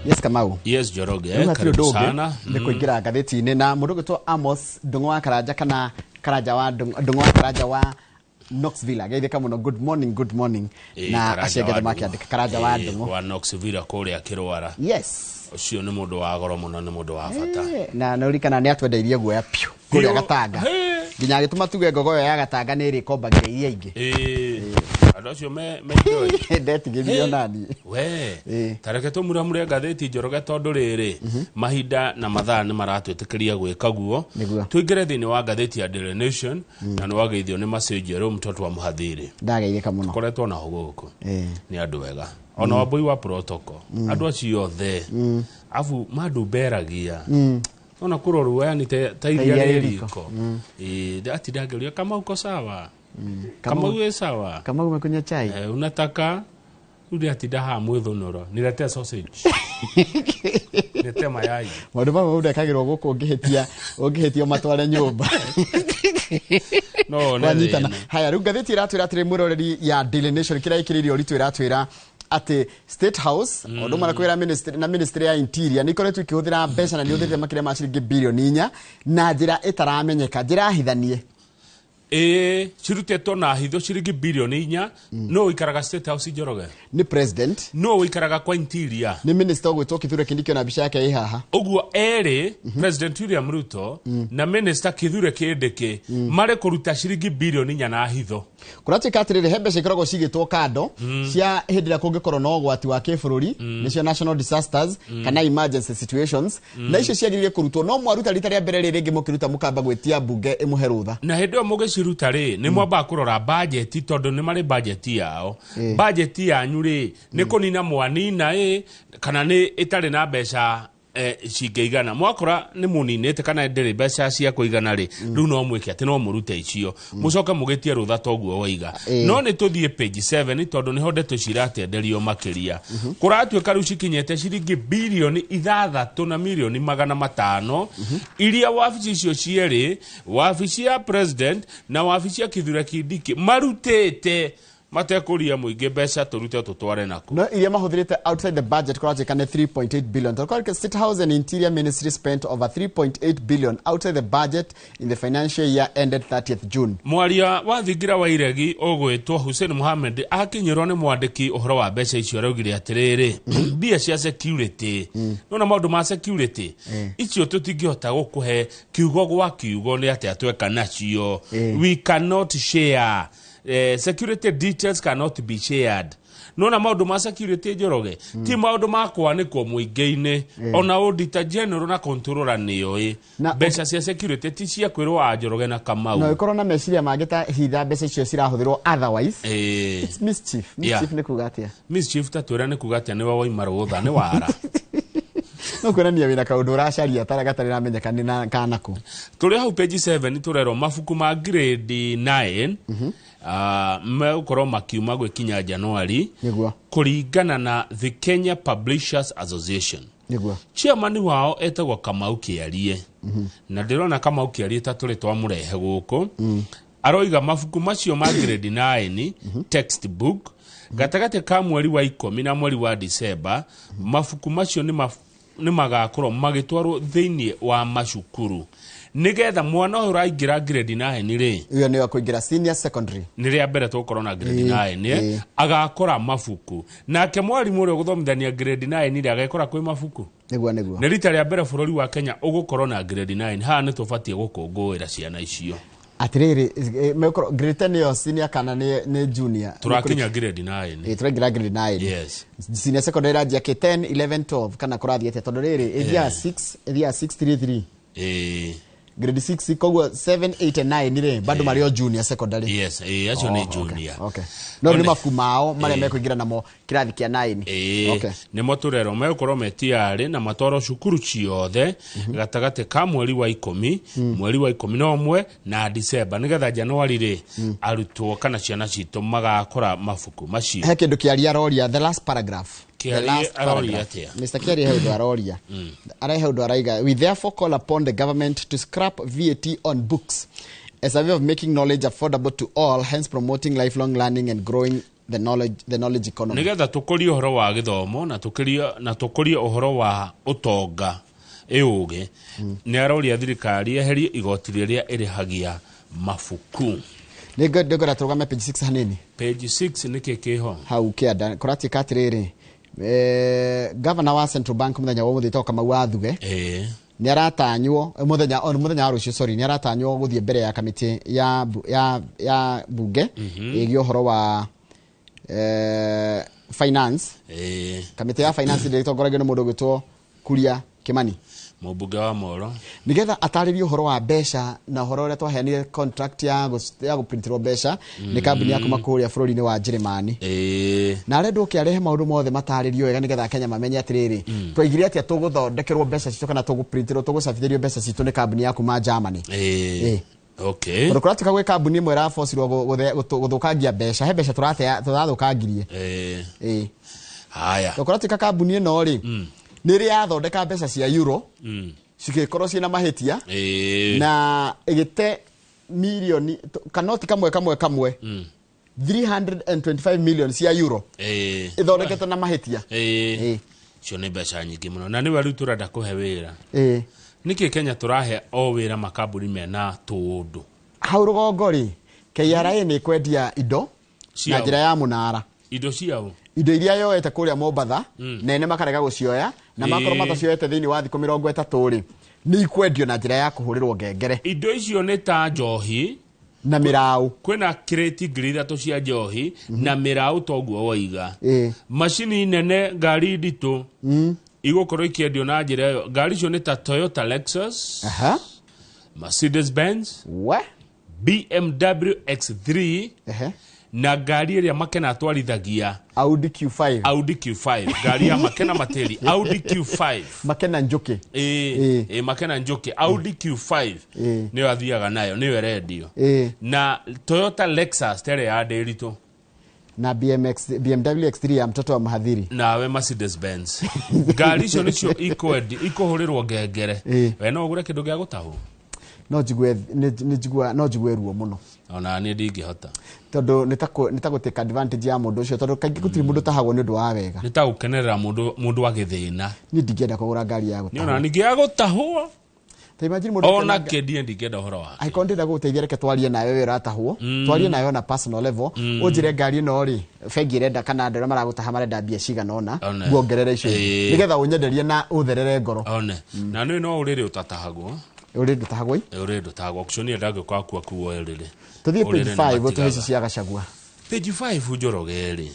Yes, Kamau. Yes, Joroge. Karibu sana. Nikuingira gatheti-inĩ na mũndũ gwĩtwo Amos Ndung'u wa Karanja kana Karanja wa Ndung'u wa Karanja wa Knoxville. Ageithĩka mũno. Good morning, good morning. Na aciagetha makĩandĩka Karanja wa Ndung'u wa Knoxville kũrĩa Kĩrwara. Yes. Ũcio nĩ mũndũ wa goro mũno, nĩ mũndũ wa bata. Na nĩũrikana nĩ atwendeirie guoya piũ kũrĩa Gatanga. Nginya agĩtũma tuge ngogo ĩyo ya Gatanga nĩ ĩrĩkombagia iria ingĩ. Andũ acio me ndetigĩrio nani. We tareke tũmuramure ngathĩti Njoroge tondũ rĩrĩ mahinda na mathaa nĩ maratwĩtĩkĩria gwĩka guo. Tũingĩre thĩinĩ wa ngathĩti ya Daily Nation na nĩwageithio nĩ Macenjero mtoto wa Mũhathiri. Ndageithĩka mũno. Koretwo na gũkũ nĩ andũ wega ona wambui wa protocol andũ acio othe afu madumberagia ona kũrorwo yani ta iria rĩriko ati ndageria kama uko sawa kama uwe sawa kama umekunywa chai unataka uli ati daha mwithonoro nilete sausage nilete mayai maũndũ mamwe ndekagĩrwo gũkũ ũngĩhĩtio matware nyũmba no nanyitana. Haya, rĩu ngathĩti ĩratwĩra atĩrĩ mũroreri ya Daily Nation kĩrĩa ĩkĩrĩirio ũritũ ĩratwĩra ati State House ondo marakwira ministry ya interior nikoretwo ikihũthĩra mbeca na nĩ ũthĩrĩte makĩria ma ciringi bilioni 4 na njĩra ĩtaramenyeka, njĩra hithanie. Chirutetwo na hitho ciringi bilioni 4 no ikaraga State House Njoroge ni president no ikaraga kwa interior ni minister gwĩtwo Kithure Kindiki na bica yake haha ũguo President William Ruto na minister Kithure Kindiki mare kũruta ciringi bilioni 4 na hitho kũratuĩka atĩrĩrĩ he mbeca ikoragwo cigĩtwo kando cia hĩndĩ ĩrĩa kũngĩkorwo na ũgwati wa kĩbũrũri nĩcio national disasters kana emergency situations na icio ciagĩrĩire kũrutwo no mwaruta rita rĩa mbere rĩngĩ mũkĩruta mũkamba gwĩtia bunge ĩmũhe rũtha na hĩndĩ ĩyo mũgĩciruta rĩ nĩ mwamba kũrora budget tondũ nĩ marĩ budget yao budget yanyu rĩ nĩ kũnina mwanina kana nĩ ĩtarĩ na mbeca cingĩigana mwakora nĩ mũninĩte kana ndĩrĩ mbeca cia kũigana rĩ rĩu no mwĩke atĩ no mũrute icio mũcoke mũgĩtie rũtha toguo waiga no nĩ tũthiĩ page 7 tondũ nĩho ndeto ciratenderio makĩria kũratuĩka rĩu cikinyĩte ciringi bilioni 6 na milioni 500 iria wabici icio cierĩ wabici ya president na wabici ya Kithure Kindiki marutĩte matekũria mũingĩ mbeca tũrute tũtware naku no iria mahũthĩrĩte outside the budget kũratuĩka nĩ 3.8 billion tũkora State House and Interior Ministry spent over 3.8 billion outside the budget in the financial year ended 30th June. Mwaria wa thingira wa iregi ũgwĩtwo Hussein Mohamed akinyĩrwo nĩ mwandĩki ũhoro wa mbeca icio araugire atĩrĩrĩ mbia cia security no na maũndũ ma security icio tũtingĩhota gũkũhe kiugo gwa kiugo nĩ atĩ atweka nacio we cannot share security details cannot be shared. No na maũndũ ma security Njoroge ti maũndũ makwa nĩ kwa mũingĩ-inĩ ona auditor general na controller nĩyo mbeca cia security ti cia kwĩrwo Njoroge na Kamau no ikorwo na meciria mangĩ ta hitha mbeca icio cirahũthĩrwo otherwise it's mischief nĩ kuga atĩa mischief ta twĩra nĩ kuga atĩa nĩ waima rũtha nĩ wara no kuonania wĩna kaũndũ ũracaria gatarĩ ramenyeka nĩ na kanako tũrĩ hau page 7 tũrerwo mabuku ma grade 9 megũkorwo makiuma gwĩkinya Januari kũringana na the Kenya Publishers Association chairman wao etagwo Kamau Kĩarie na ndĩrona Kamau Kĩarie ta tũrĩ twamũrehe gũkũ aroiga mabuku macio ma grade 9 textbook gatagate ka mweri wa 10 na mweri wa December mabuku macio nĩ magakorwo magĩtwarwo thĩinĩ wa macukuru nigetha mwana ũyũ ũraingĩra grade 9 rĩ iyo nĩ kũingĩra senior secondary nĩ rĩa mbere tũkorwo na grade 9 agakora mabuku nake mwarimũ ũrĩa ũgũthomithania grade 9 rĩ agakora kwĩ mabuku nĩguo nĩ rita rĩa mbere bũrũri wa Kenya ũgũkorwo na grade 9 haha nĩ tũbatiĩ gũkũngũĩra ciana icio atiriri grade 10 yo senior kana nĩ junior turakinya grade 9 turagira grade 9 yes senior secondary rangia ke 10 11 12 kana kũrathiĩ atĩa tondũ rĩrĩ area 6 33 grade 6 koguo 7 8 and 9 ire bado mario junior secondary. Yes, acio ni junior. Okay. No ni mafuku mao maria mekuingira namo kirathi kia 9. Okay. Ni moturero mekorwo metiare na matoro cukuru ciothe gatagate ka mweri wa 10 mweri wa 11 na December nigetha January ri arutwo kana ciana cito magakora mafuku macio. He kindu kiaria roria the last paragraph. Mr. Kerry held Aroria. We therefore call upon the government to scrap VAT on books as a way of making knowledge affordable to all, hence promoting lifelong learning and growing the knowledge economy. Nigetha tukurie uhoro wa githomo na tukurie uhoro wa utonga euge ni aroria thirikari eherie igoti riria irihagia mafuku. Nigora turugame page 6 hanini. Page 6 nikikiho hau kianda kurati katiriri governor wa Central Bank muthenya wa muthito kama wathuge ni aratanywo muthenya rucio ni aratanywo guthie mbere ya kamiti ya bunge igio horo wa finance kamiti ya finance ndio itongoragio ni mundu gwitwo Kuria Kimani mubunge wa Moro nigetha ataririe uhoro wa besha na uhoro uria twaheanire contract ya guprintirwo besha ni kambuni ya kuma kuria bururi-ini wa Jeremani na arendo kiarehe maundu mothe mataririo wega nigetha Kenya mamenye atiriri twaigire atia tuguthondekerwo besha citu kana tuguprintirwo tugusafithirio besha citu ni kambuni ya kuma Germany. Okay. Kuratuka gwe kambuni imwe ra forcirwo guthukangia besha he besha turathukangirie haya kuratuka kambuni ino ri niri yathondeka mbeca cia euro cigikorwo ciina mahitia na igite milioni kanoti kamwe 325 million cia euro ithondekete na mahitia cio ni mbeca nyingi muno na ni waru turenda kuhe wira niki Kenya turahe o wira makambuni mena tundu hau rugongo ri KRA ni kwendia indo na njira ya munara indo ciao indo iria yoete kuria Mombatha nene makarega gucioya na makoro matacioete thiini wa thikũ 30 ri ni ikwendio na njira ya kuhurirwo ngengere. Indo icio ni ta njohi na mirau kwina crate grida to cia njohi na mirau toguo waiga machine nene ngari ndito igũkorwo ikiendio na njira yo ngari icio ni ta Toyota Lexus Mercedes Benz BMW X3 na ngari iria Makena atwarithagia Audi Q5 ngari ya Makena Materi Audi Q5 Makena Njoke Makena Njoke Audi Q5 ni wathiaga nayo ni werendio na Toyota Lexus tere ya derito na BMW X3 ya mtoto wa mhadhiri na we Mercedes Benz ngari icio nicio ikuhurirwo ngengere we no ugure kindu gia gutahu no jigwe ruo muno ona ni ndingihota tondu nitago take advantage ya mundu ucio tondu kaingi gutiri mundu tahagwo ni undu wa wega nitagukenerera mundu wa githina ni ndingienda kugura ngari ya gutahwo ni ona ningi ya gutahwo ta imagine mundu ona kedie ndingienda uhoro wa ai konde ndago guteithia reke twarie nawe we ratahwo twarie nayo na personal level unjire ngari no ri fengi renda kana ndora maragutaha marenda bia cigana ona guongerera icio nigetha unyenderie na utherere ngoro na no urire utatahagwo urendo tahagoi urendo tahagwo kuconia ndage kwa kuo erire tuthie page 5 gutuhici cia Gachagua page 5 njorogeri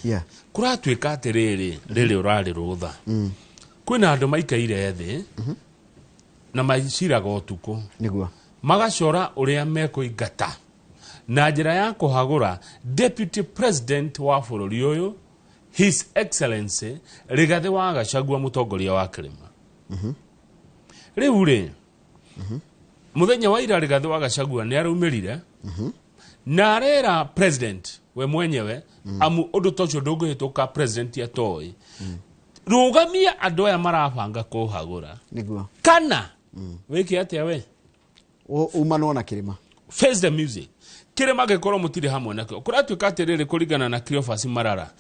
kuratwika atiriri riri urari rutha kwina andu maikaire thi na maiciraga utuku niguo magacora uria mekuingata na njira ya kuhagura deputy president wa bururi uyu his excellency Rigathi wa Gachagua mutongoria wa Kirima riu ri muthenya wa ira Rigathi wa Gachagua ni araumirire na arera president we mwenyewe amu undu tocio ndunguhituka president atoi rugamia andu aya marabanga kuhagura niguo kana wiki atia we umano na Kirima face the music Kirima gekorwo mutire hamwe nakyo kuratuika atiriri kurigana na Cleophas Marara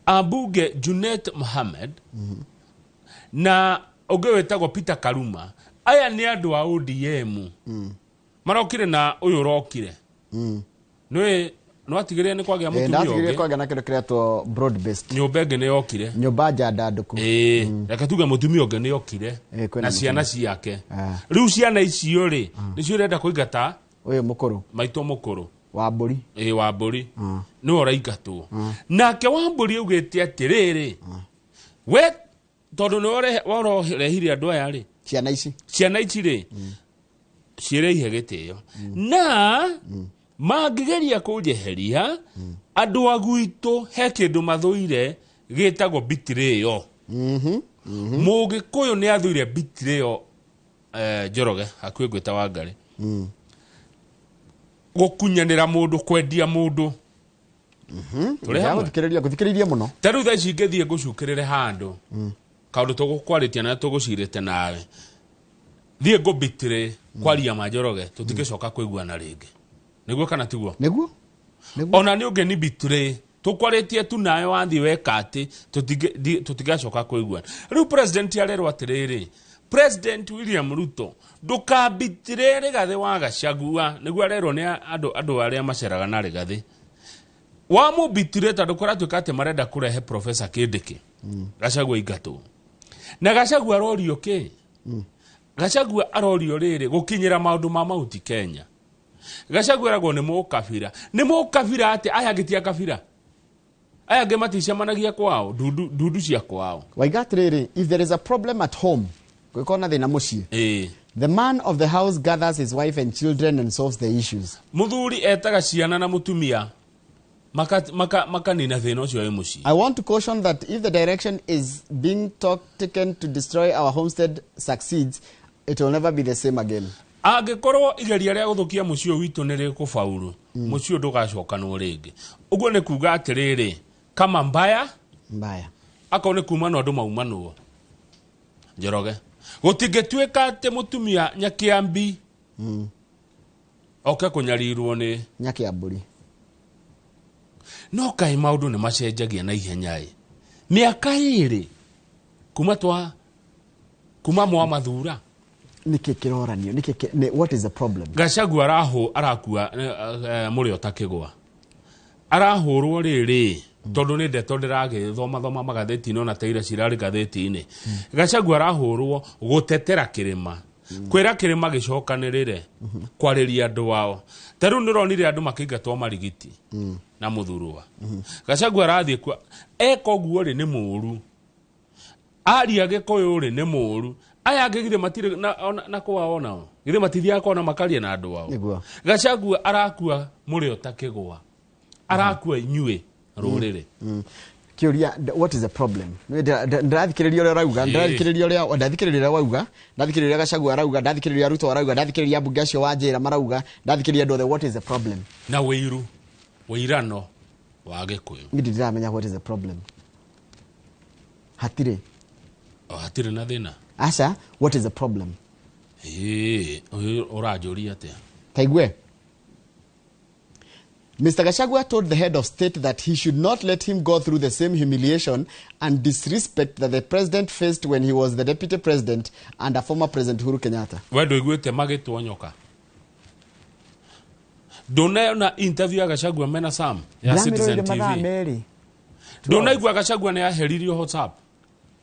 abunge Junet Mohamed na ogewetagwo Peter Karuma aya ni andu a ODM marokire na uyu rokire no atigire ni kwagia mutumio ngi ndatigire kwagia na kindu kiretwo broad based nyumba ngi ni yokire nyumba njanda nduku reka tuge mutumio ngi ni yokire na ciana ciake riu ciana icio ri nicio renda kuingata uyu mukuru maito mukuru wa mburi wa mburi no oraingatwo nake wa mburi ugite atiriri we tondu no ore rehire andu aya ri ciana ici ri cirehe gitio na magigeria kunjeheria andu agwito he kindu mathuire gitagwo betrayal Mugikuyu ni athuire betrayal Njoroge akwi gwita Wangari gukunyanira mundu kwendia mundu guthikiriria muno taru tha cingithie gucukirire handu kaundu tugukwaritia na tugucirite nawe thie go betray kwaria Njoroge tutigicoka kuiguana ringi niguo kana tiguo niguo ona ni ungeni betray tukwaritie tu nayo wathi wekati tutigacoka kuiguana riu president arerwa atiriri President William Ruto ndukabitire Rigathi wa Gachagua niguo arerwo ni andu aria maceraga na Rigathi wa mubitire tondu kuratuika ati marenda kurehe Professor Kindiki Gachagua ingatwo na Gachagua arorio ki Gachagua arorio riri gukinyira maundu ma mauti Kenya Gachagua eragwo ni mukabira ati aya gitia kabira aya gematisha managia kwao dudu cia kwao waigatiriri if there is a problem at home kwikona thina mucii the man of the house gathers his wife and children and solves the issues muthuri etaga ciana na mutumia makanina thina ucio mucii I want to caution that if the direction is being taken to destroy our homestead succeeds it will never be the same again angikorwo igeria ria guthukia mucio witu ni rikufaulu mucio ndugacokanwo ringi uguo ni kuga atiriri kama mbaya akone kuma no andu maumanwo Njoroge gutingetuika ati mutumia Nyakiambi oke kunyarirwo ni Nyakiamburi no kai maundu ni macenjagia na ihenya miaka iri kuma mwa mathura nikikiroranio what is the problem Gachagua arakua murio takigwa arahurwo riri tondu ni ndeto ndiragithoma magatheti no na teira cirari gatheti-ini Gachagua arahurwo gutetera kirima kwira kirima gicokanirire kwariria andu wao taru nironire andu makiingatwo marigiti na muthurwa Gachagua arathie kwa ekoguo ri ni muru aria gikoyo ri ni muru aya ngigire matire na kwaona gire matithia kona makaria na andu wao Gachagua arakua murio takigwa arakua inyue rurire kiuria what is the problem ndathikiriria ria rauga ndathikiriria wauga ndathikiriria Gachagua arauga ndathikiriria Ruto arauga ndathikiriria mbunge acio Wanjira marauga ndathikiriria ndo what is the problem na wirano wa Gikuyu ndiramenya what is the problem hatire na thina Asha what is the problem urajuria atia taigwe Mr. Gachagua told the head of state that he should not let him go through the same humiliation and disrespect that the president faced when he was the deputy president under former President Uhuru Kenyatta. Wendo igwete magitwo nyoka. Dona interview ya Gachagua mena Sam ya Citizen TV. Dona igwa Gachagua ne aheririo WhatsApp.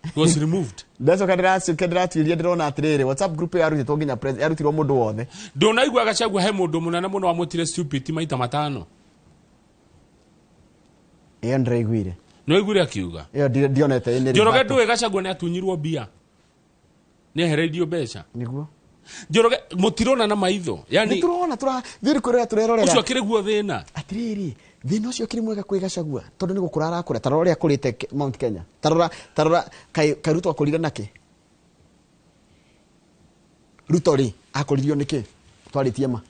It was removed. That's what kadra drona atrere WhatsApp group ya ruti toginya president yarutirwo mundu wothe. Dona igwa Gachagua he mundu munana muno wa mutire stupid maita matano. Andre igwire. No igwire akiuga. Iyo dionete ene. Njoroge nduwe Gachagua ne atunyirwo bia. Ne heredio beca. Niguo. Njoroge mutirona na maitho. Yani turona thiri kuria turerorera. Ucio kiriguo thina. Atiriri. Thina ucio kiri mwega kwi Gachagua. Tondu ni gukura arakura tarora ria kurite Mount Kenya. Tarora kai Ruto akurire nake. Ruto ri akuririo niki? Twaritie ma.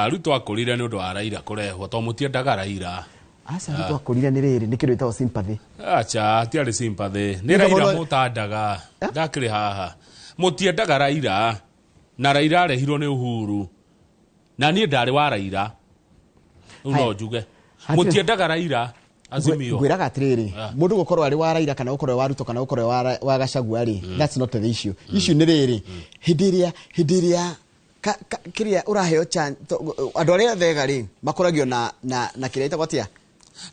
Ruto akurire ni undu wa Raila kurehwo to mutiendaga Raila. Asa Ruto akurire ni riri ni kindu itao sympathy. Acha atiari sympathy. Ni Raila mutandaga. Ndakiri haha. Mutiendaga Raila. Na Raila arehirwo ni Uhuru. Na nie ndari wa Raila. Uno juge. Mutiendaga Raila Azimio. Gwiraga atiriri. Mundu gukorwo ari wa Raila kana gukorwo wa Ruto kana gukorwo wa Gachagua ri. That's not the issue. Issue ni riri. Hidiria kiria uraheo chance andu aria thega ri makoragio na kiria itagwatia.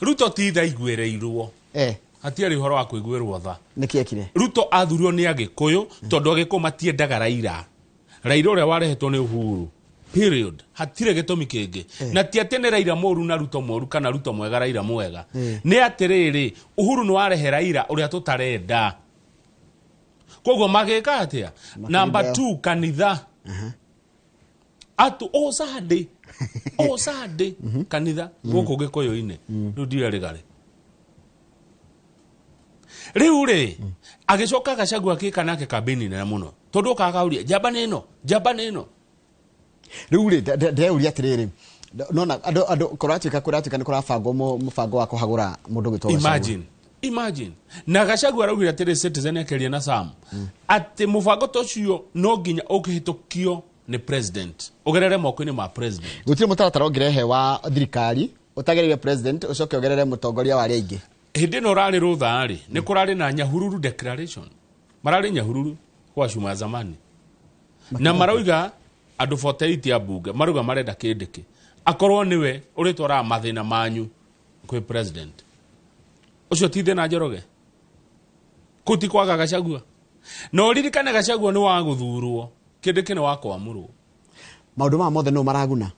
Ruto titha igwereirwo. Hatiari horo wa kuigwerwo tha. Nikiekire. Ruto athurio ni Agikuyu tondu Agikuyu matiendaga Raila. Raila uria warehetwo ni Uhuru. Period. Hatire gitumi kingi. Na ti atene Raila moru na Ruto moru kana Ruto mwega Raila mwega. Ni atiriri Uhuru ni warehe Raila uria tutarenda. Koguo magika atia. Number 2 kanitha. atu osade kanitha goko gikoyo-ine riu ndirarigare riu ri agicoka Gachagua akika nake kambeni nene muno tondu kakauria jamba nino riu ri ndeuria atiriri nona ando kuratuika ni kurabangwo mubango wa kuhagura mundu gwitwa imagine na Gachagua araugire atiri Citizen akeria na Sam ati mubango tocio no nginya ukihitukio ni president ugerere moko-ini ma president gutire mutaratara ongirehe wa thirikari utagereire president ucoke ugerere mutongoria wa aingi hindi no rari ruthari ni kurari na Nyahururu declaration marari Nyahururu kwa shuma zamani na marauga andu 48 ya bunge maruga marenda kindiki akorwo niwe uritwara mathina manyu kwi president ucio tithe na Njoroge kuti kwaga Gachagua no ririkane Gachagua ni wa guthurwo kindiki ni wa kwamurwo maundu ma mothe no maraguna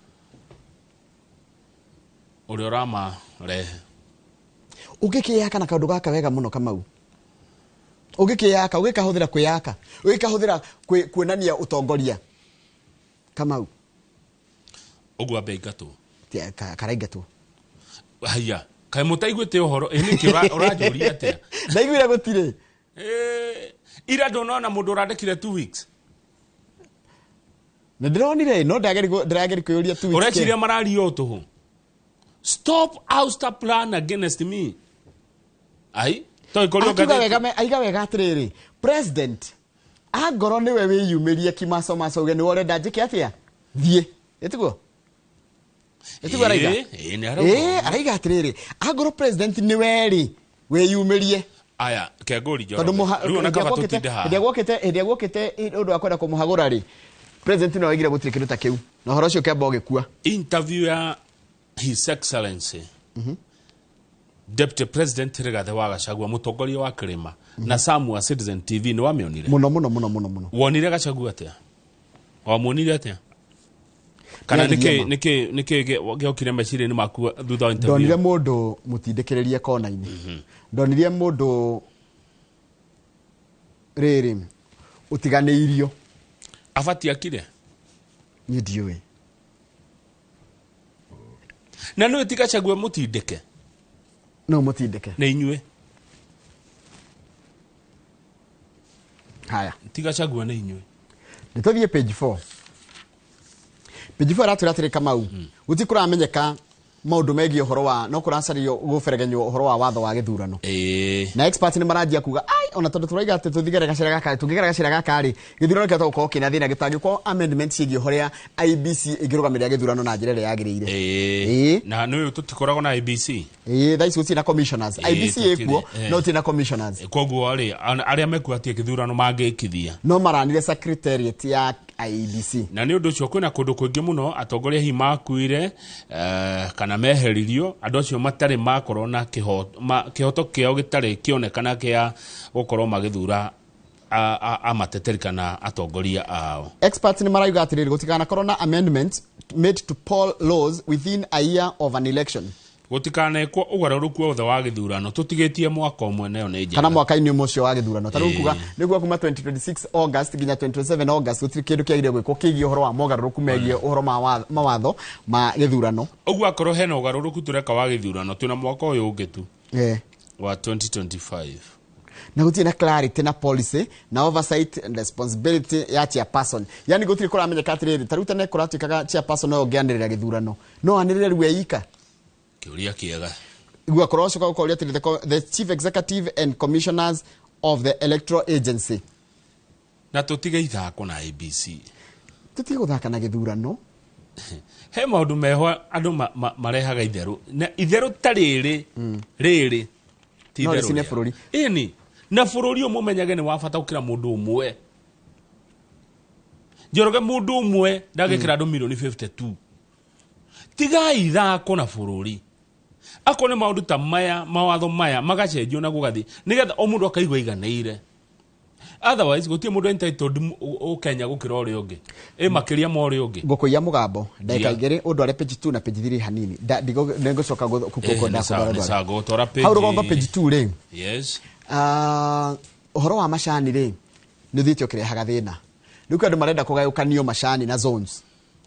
uri orama rehe ugikiyaka na kaundu gaka wega muno Kamau ugikiyaka ugikahuthira kwiyaka ugikahuthira kuonania utongoria Kamau ogwa beigatu karaigatu haya kai mutaigwete uhoro eni ki urajuria atia ndaigwira gutire ira ndonona mundu urandikire 2 weeks na ndironire no ndageri kuyuria 2 weeks urachiria marario tuhu stop ouster plan against me ai to ikorio aiga wega atiriri president agoro niwe wiyumirie kimaso uge ni orenda njike atia thie etiguo araiga araiga atiriri agoro president niwe ri wiyumirie aya kegori Njoroge riu ona kaba tutinde ha ndiagwokite undu wa kwenda kumuhagura ri president no wigire gutire kindu ta kiu na horo cio kiamba ogikua interview ya His Excellency Deputy President Rigathi wa Gachagua mutongoria wa Kirima na Sam wa Citizen TV ni wamionire muno wonire Gachagua atia wamuonire atia kana nike giokire meciri ni maku thutha interview ndonire mundu mutindikiririe kona-ini ndonire mundu riri utiganeirio afati akire ni ndiwe na no tika Gachagua mutindike no mutindike na inyue haya tika Gachagua na inyue nitothie page 4 raturatire Kamau gutikuramenya maundu megie uhoro wa no kuracario guberegenyo uhoro wa watho wa githurano na expert ni maranjia kuga ai ona tondu turaiga ati tuthigere gacira gaka tungigera gacira gaka ri githurano kia toko kina thina gitangiko amendment cigie horia IBC igirugamira githurano na njira ya yagirire na no tutikoragwo na IBC thaici gutina commissioners IBC ekuo no tina commissioners koguo ri aria mekuatie githurano mangikithia no maranire secretariat ya IBC na ni undu cio kwina kundu kuingi muno atongoria hi makuire kana meheririo andu acio matari makorwo na kihoto kiao gitari kionekana kia gukorwo magithura amateteri kana atongoria ao experts ni maraiga atiriri gutikana korona amendment made to poll laws within a year of an election gutikana kwa ugaruruku wothe wa githurano tutigetie mwaka umwe nayo ni njega kana mwaka-ini mucio wa githurano taru kuga niguo kuma 2026 August ginya 2027 August gutiri kindu kiagire gwiko kigie uhoro wa mogaruruku megie uhoro mawatho ma githurano uguo akorwo hena ugaruruku tureka wa githurano tuna mwaka uyu ungitu wa 2025 na gutina clarity na policy na oversight and responsibility ya chairperson yani gutiri kuramenya katiriri taruta ne kuratikaga chairperson no ngianirira githurano no anirire ruwe yika kiuria kiega igua korosho kwa ukoria the chief executive and commissioners of the electoral agency na tutiga ithako na IBC tutiga guthaka na githurano he maundu meho andu marehaga itheru na itheru tariri riri ti itheru no bururi ini na bururi umumenyage ni wabata ukira mundu umwe Njoroge mundu umwe ndagikira andu milioni 52 tiga ithako na bururi akone maundu ta maya mawatho maya magacenjio na gugathi nigetha o mundu akaigwa iganeire otherwise gutie mundu entitled Kenya gukira uri ungi makiria mo uri ungi ngukuya mugambo ndeka igere undu ari page 2 na page 3 hanini nengucoka kuko sago tora page hau rugongo page 2 ri yes uhoro wa macani ri ni thitio kirehaga thina riu andu marenda kugayukanio macani na zones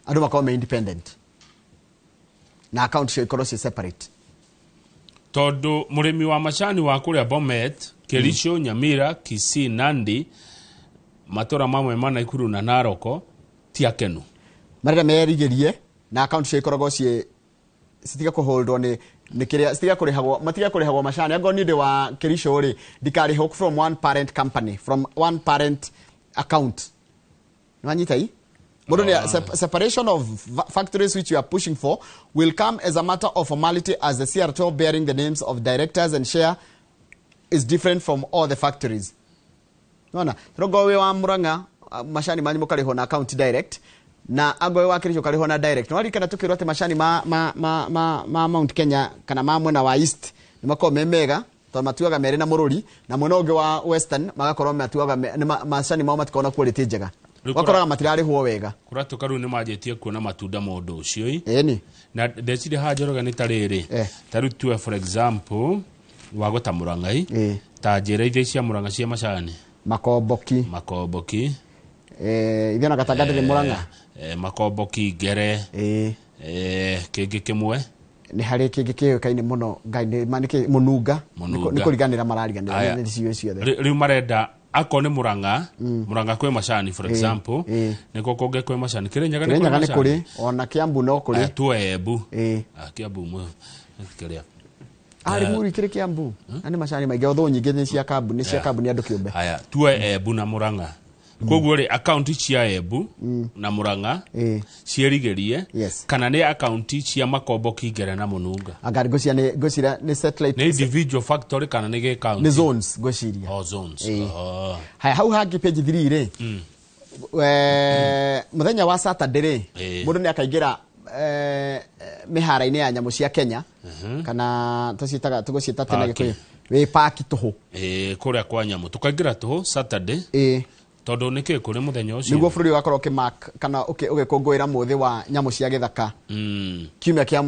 andu makome independent na account cio ikorwo ci separate tondu murimi wa macani wa kuria Bomet, Kericho, Nyamira, Kisii, Nandi, matora mamwe mana Ikuru na Naroko tiakenu marira merigerie na account cio ikoragwo ci sitiga kuholdwo ni kiria sitiga kurihagwo matiga kurihagwo macani ango ni de wa Kericho ri dikari hook from one parent company, from one parent account nwanyitai separation of factories which you are pushing for will come as a matter of formality, as the CR12 bearing the names of directors and share is different from all the factories. Nona rogowe wa Muranga mashani manyi mukariho na account direct na agowe wa Kericho kariho na direct. Nwali kana tukirote mashani ma Mount Kenya kana ma mwena wa East ni mako memega to matuaga mere na Mururi na mwenoge wa Western magakorwo matuaga mashani mao matikona quality njega. Wakoraga matirari huo wega kuratu karu ni majetie kuona matunda modo ucio eni na decide hajoroga ni tariri taru tu for example wagota Murangai ta njira ithia cia Muranga cia macani makomboki ithia na gatagati ni Muranga makomboki ngere kingi kimwe ni hari kingi kiyukaine muno ngai ni manike mununga ni kuriganira marariganira ni cio ciothe riu marenda akone Muranga Muranga kwe macani for example niko konge kwe macani Kirinyaga ni kuri ona Kiambu no kuri tuebu Kiambu mu kiria ari muri kire Kiambu ani macani maige otho nyingi ni cia Kiambu ni cia Kiambu ni andu kiumbe haya tuebu na Muranga koguo ri account cia Ebu na Muranga cierigerie kana ni account cia Makomboki ngere na Mununga agari gocira ni satellite ni individual factory kana ni account ni zones gociria zones haya hau hangi page 3 ri muthenya wa Saturday mundu ni akaingira mihara-ini ya nyamu cia Kenya kana tugociita tena gikuyu we park tuhu kuria kwa nyamu tukaingira tuhu Saturday tondu niki kuri muthenya ucio niguo bururi wakorwo kimark kana ugikungwira muthi wa nyamu cia githaka kiumia kia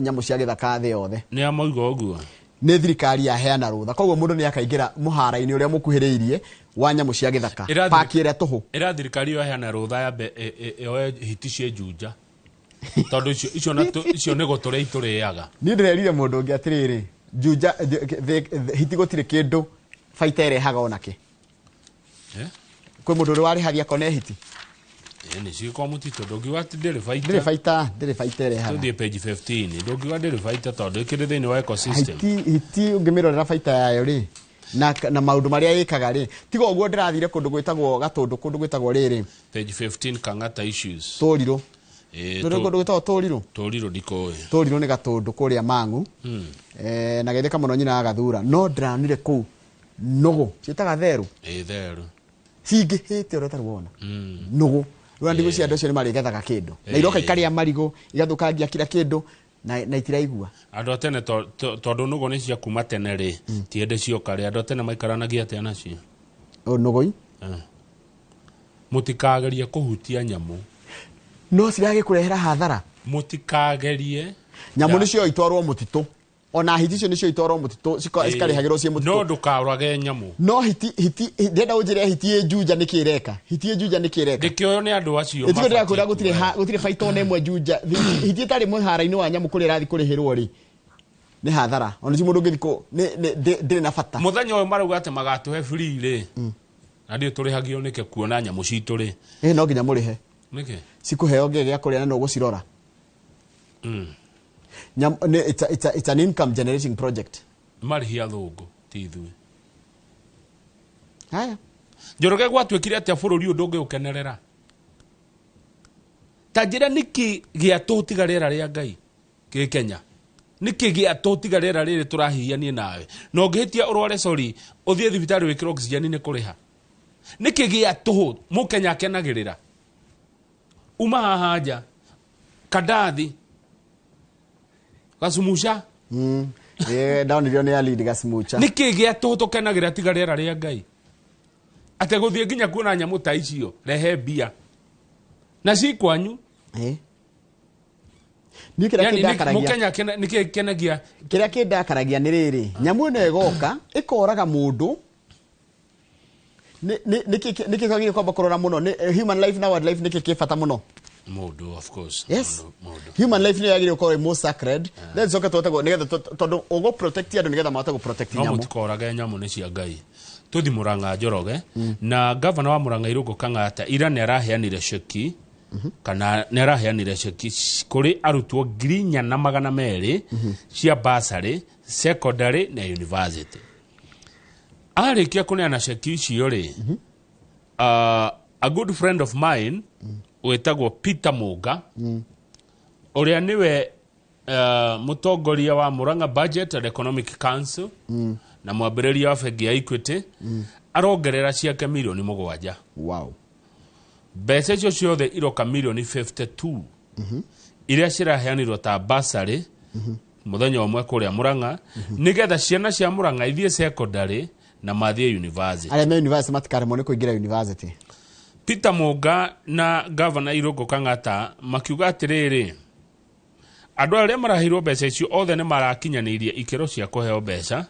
nyamu cia githaka thi yothe ni amoiga uguo ni thirikari ya heana rutha koguo mundu ni akaingira muhara-ini uria mukuhiriirie wa nyamu cia githaka park ire tuhu ira thirikari yo heana rutha ya yo hiti cie Juja tondu icio ni guturia ituriaga ni ndirerire mundu ungi atiriri Juja hiti gutire kindu faita irehaga onake kwe mundu uri warihagia kone hiti ni ciko mutito ndogiwa ndiri faita irehaga tuthie page 15 ndogiwa ndiri faita tondu ikiri thini wa ecosystem hiti ungimirorera faita yayo ri na maundu maria yikaga ri tiga uguo ndirathire kundu gwitagwo Gatundu kundu gwitagwo riri page 15 Kang'ata issues Toriro kundu gwitagwo Toriro ndikoe Toriro ni Gatundu kuria Mang'u na githika muno nyina agathura no ndranire ku nogo ciitaga theru theru cingihite ora tarwona nogo rwa ndigo cia ndocio ni mari gethaga kindu na iroka ikaria marigo igathukangia kila kindu na itiraigua andu tene tondu nogo ni cia kuma tene ri tiende cioka ri andu tene maikaranagia ate nacio nogoi mutikagerie kuhutia nyamu no cirage kurehera hathara mutikagerie nyamu nicio itwarwo mutitu ona hiti cio nicio itwarwo mutitu cikarehagirwo cie mutitu no ndukarage nyamu no hiti ndenda unjire hiti Juja nikireka hiti Juja nikireka ndikioyo ni andu acio etigo ndira kwira gutire faita one mwe Juja hiti tari muhara-ini wa nyamu kuri rathi kurihirwo ri ni hathara ona ci mundu ngithiko ndire na fata muthenya uyu marauga ati magatuhe free ri na ndio turihagio nike kuona nyamu citu ri no nginya murihe nike sikuheo ngege akuria na no gucirora it's an income generating project marihia thungu tithui haya Njoroge gwatwikire atia bururi undu ungiukenerera tajira niki gia tutigarira ria Ngai ki Kenya niki gia tutigarira riri turahihianie nawe no ngihitia urware sorry uthie thibitari wikira oxygen ni kuriha niki gia tuhu mukenya kenagirira uma hahaja Kadathi Gasumusha down ndio ni lead Gasumucha niki gia tuhu tukenagira tigarira ria Ngai ate guthie nginya kuona nyamu ta icio rehe bia na si kwanyu ni kira kindakaragia mukenya niki kenagia kira kindakaragia ni riri nyamu no egoka ikoraga mundu niki kwagire kwamba kurora muno human life na wildlife niki kifata muno Mundu, of course. Yes. Mundu. Human life ni yagire ko more sacred. Then zoka totago nigetha tondu ugo protect ya nigetha mata go protect nyamu. No mutukoraga nyamu ni cia Ngai. Tuthi Murang'a Njoroge na governor wa Murang'a Irungu Kang'ata ira ne araheanire ceki kana ne araheanire ceki kuri arutwo 4,200 cia bursary, secondary na university. Arikia kuneana ceki icio ri a good friend of mine wetagwo Peter Muga uria niwe mutongoria wa Murang'a Budget and Economic Council na mwambĩrĩria wa bengi ya Equity arongerera ciake milioni 7. Wow. Mbeca icio ciothe iroka milioni 52 iria ciraheanirwo ta bursary muthenya umwe kuria Murang'a nigetha ciana cia Murang'a ithie secondary na mathie university. Arĩa me university matikaremwo nĩ kũingĩra university. Peter Muga na governor Irungu Kang'ata makiuga atiriri andu arĩa marahirwo mbeca icio othe nĩ marakinyanĩirie ikero cia kũheo mbeca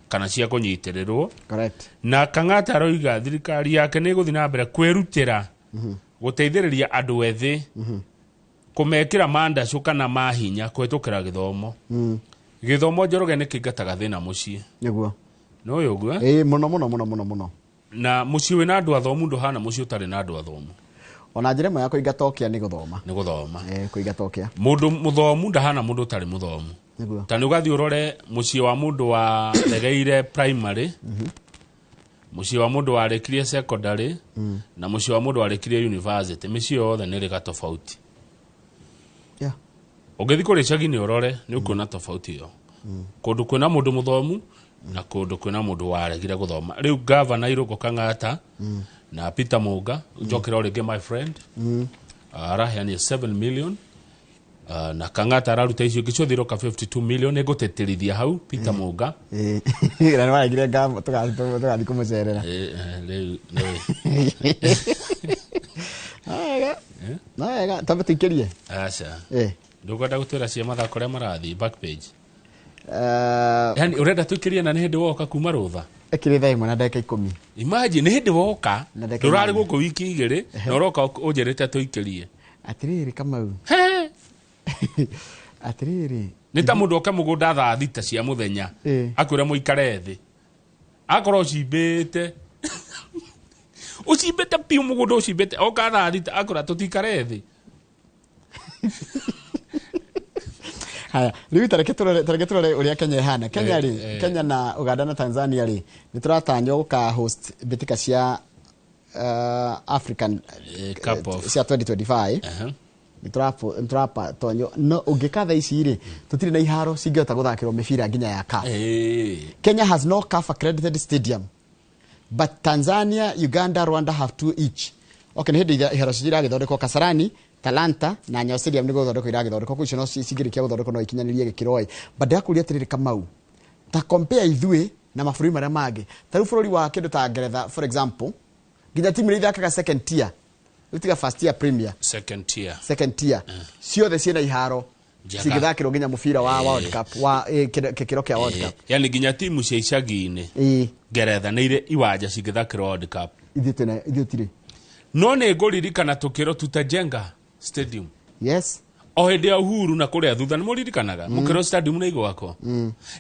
kana cia kũnyitĩrĩrwo. Correct. Na Kang'ata aroiga thirikari yake nĩ gũthiĩ na mbere kwĩrutĩra gũteithĩrĩria andũ ethĩ kũmekĩra mandacu kana mahinya kũhetũkĩra gĩthomo. Gĩthomo Njoroge nĩ kĩingataga thĩna mũciĩ. Nĩguo. No ũguo? Mũno. Na mũciĩ wĩna andũ athomu ndũhana mũciĩ ũtarĩ na andũ athomu. Ona njĩra ĩmwe ya kũingata ũkĩa nĩ gũthoma. Nĩ gũthoma. Kũingata ũkĩa. Mũndũ mũthomu ndahana mũndũ ũtarĩ mũthomu. Nĩguo. Ta nĩ ũgathiĩ ũrore mũciĩ wa mũndũ wa Legeire primary, mũciĩ wa mũndũ warĩkirie secondary na mũciĩ wa mũndũ warĩkirie university. Mĩciĩ yothe nĩ ĩrĩ tofauti. Yeah. Ũngĩthiĩ kũrĩ icagi-inĩ ũrore nĩ ũkuona tofauti ĩyo. Kũndũ kwĩna mũndũ mũthomu na kũndũ kwĩna mũndũ waregire gũthoma. Rĩu governor Irungu Kang'ata na Peter Muga njokera rĩngĩ my friend araheania 7 million na Kang'ata araruta icio ingĩ ciothe iroka 52 million egũteterithia hau Peter Muga. Na nĩ waragire tũgathiĩ kũmũcerera. Rĩu Wega tambe tũikĩrie. Aca. Ndũkwenda gũtwĩra cia mathako ũrĩa marathiĩ back page. Yani urenda tukirie na ni hindi woka kuma rutha ekire thaa imwe na ndagĩka 10. Imagine ni hindi woka ndurari guku wiki 2 na uroka unjerete tuikirie atiriri Kamau atiriri ni ta mundu oka mugunda thaa 6 cia muthenya akwira muikare thi akoro cimbite ucimbite piu mugunda ucimbite oka thaa 6 akora tutikare thi. Haya, riu tareke turore uria Kenya ihana. Kenya ri Kenya na Uganda na Tanzania ri nituratanywo guka host bitika cia African Cup cia 2025. Niturapa tonyo no ungikatha ici ri tutiri na iharo cingĩhota guthakĩrwo mĩbira nginya ya CAF. Kenya has no CAF accredited stadium, but Tanzania, Uganda, Rwanda have 2 each. Okay, ni hindi iharo ciragĩthondekwo Kasarani, Talanta na Nyayo Stadium nĩ gũthondekwo iragĩthondekwo kucio no cingĩrĩkia gũthondekwo no ikinyanĩrie gĩkĩro. But ndakuria atĩrĩrĩ Kamau, ta compare ithuĩ na mabũrũri marĩa mangĩ. Ta rĩu bũrũri wa kĩndũ ta Ngeretha for example, nginya timu iria ithakaga second tier, utiga first tier premier, second tier ciothe ciĩna iharo cingĩthakĩrwo nginya mũbira wa World Cup wa gĩkĩro kĩa World Cup. Yani nginya timu cia icagi-inĩ Ngeretha nĩ irĩ iwanja cingĩthakĩrwo World Cup. Ithuĩ tiri no nĩ ngũririkana tũkĩro Tutajenga Stadium. Yes. O hĩndĩ ya Uhuru na kũrĩa thutha nĩ mũririkanaga mũkĩro stadium nĩ igwakwo.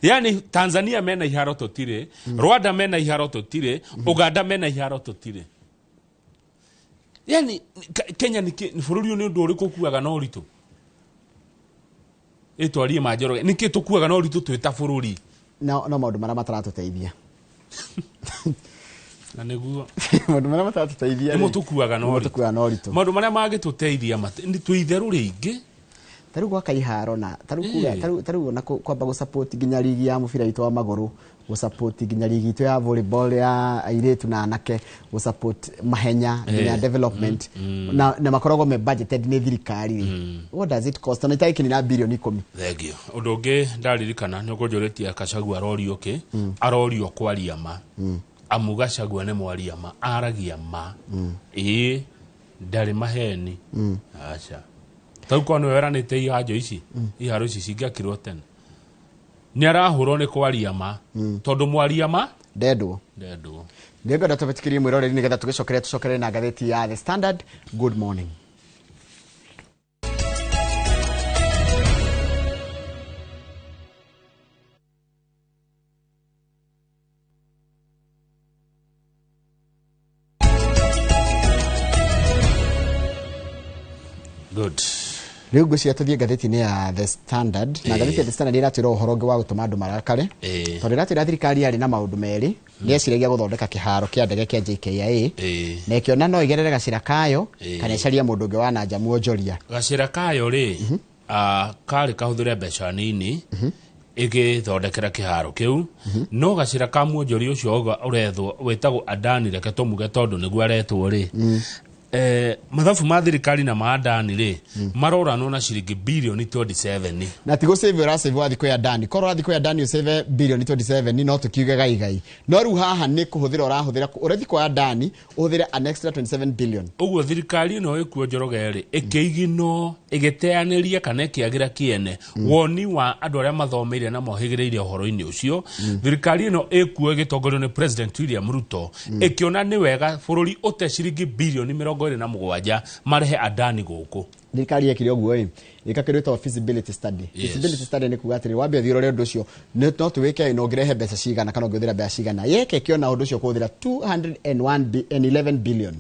Yani Tanzania mena iharo tũtirĩ, Rwanda mena iharo tũtirĩ, Uganda mena iharo tũtirĩ. Yani Kenya ni bũrũri ũyũ nĩ ũndũ ũrĩkũ kuaga na ũritũ. Ĩtwarie Manjoroge nĩkĩ tũkuaga na ũritũ twĩ ta bũrũri. No maũndũ marĩa mataratũteithia. Na nĩguo maũndũ marĩa mataratũteithia nĩ mũtukuaga na ũritũ. Maũndũ marĩa mangĩtũteithia nĩ twĩtherũ rĩingĩ. Taru gwaka iharo na taru na kwamba go support nginya ligi ya mubira itu wa maguru, go support nginya ligi itu ya volleyball ya airetu na anake, go support mahenya nginya development na makorogo me budgeted ni thirikari. What does it cost? Na itaiki ni na bilioni 10. Thegio undu ungi ndaririkana ni ukonjoretia Kachagua arorio ki arorio kwaria ma amuga Kachagua ne mwaria ma aragia ma ndari maheni acha tau kwa nwe ranite ihajo ici iharo ici cingĩakirwo tene nĩ arahũrwo nĩ kwaria ma tondũ mwaria ma ndendwo ngenda tũbetikirie mwĩroreri nĩgetha tũgĩcokerea na ngathĩti ya The Standard. Good morning. Good. Riu ngwiciria tuthie ngatheti-ini ya The Standard na ngatheti ya The Standard iratwira uhoro wa gutuma andu marakare tondu iratwira thirikari yari na maundu meri nieciragia guthondeka kiharo kia ndege kia JKIA na ikiona no igerere gacira kayo kana icaria mundu ungi wa nanja muonjoria gacira kayo ri kari kahuthire mbeca nini igithondekera kiharo kiu no gacira ka muonjoria ucio urethwo wetagwo Adani reke tumuge tondu niguo aretwo ri mathabu ma thirikari na maandani ri maroranwo na ciringi bilioni 27 na tigo save ra save wathi kwa Adani korwo wathi kwa Adani save bilioni 27 no tukiuge gai no ru haha ni kuhuthira urahuthira urathi kwa Adani uhuthira an extra 27 billion uguo thirikari no ikuo Njoroge ri ikiigino igiteaniria kana kiagira kiene woni wa andu aria mathomeire na mohigireire uhoro-ini ucio thirikari no ikuo gitongorio ni President William Ruto ikiona ni wega bururi ute ciringi bilioni 27 marehe Adani guku thirikari yekire oguo ikakirita feasibility study feasibility study ni kuga atiri wambia thirore undu ucio no tuweke inongerehe mbeca cigana kana ongerera mbeca cigana yeke kiona undu ucio kuthira 211 billion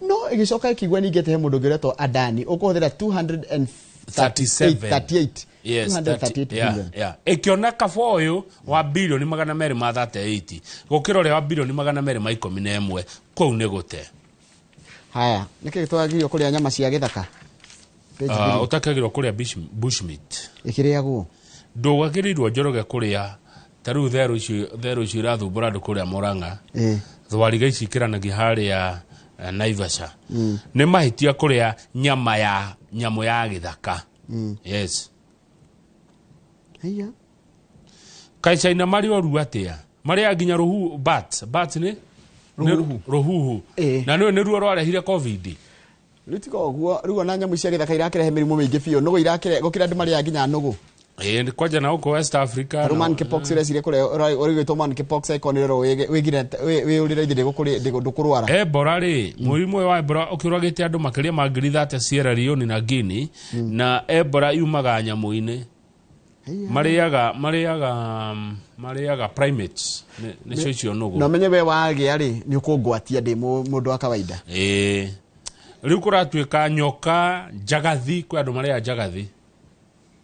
no igicoka ikigwa ningete mundu ngeretwo Adani ukuthira 238 yes 238 billion ikiona kabo uyu wa bilioni 238 gukira ule wa bilioni 211 kou ni gute haya niki gitwagirio kuria nyama cia githaka utakagirwo kuria bushmeat ikiriagwo ndugagirirwo Njoroge kuria taru theru icio irathumbura andu kuria Murang'a thwariga ici ikiranagia haria Naivasha ni mahitia kuria nyamo ya githaka yes hiya Kaicaina mari oru atia mari aginya ruhu bat ni ruhuhu na no ruo rwarehire covid ritiko guo ruo na nyamu cia githaka irakirehe mirimu mingi biyo nugo irakire gukira andu mari aginya nugo ni kwaja na uko West Africa monkeypox irecire kure urigitwo monkeypox ikonirero wigire urire ithire gukuri ndukurwara Ebola ri murimu wa Ebola ukirwagite andu makiria ma 30 Sierra Leone na Guinea na Ebola yumaga nyamu-ini mariaga primates ni cio nugo no menye we wagia ri ni ukungwatia ndi mundu wa kawaida riu kuratwika nyoka njagathi kwa andu maria njagathi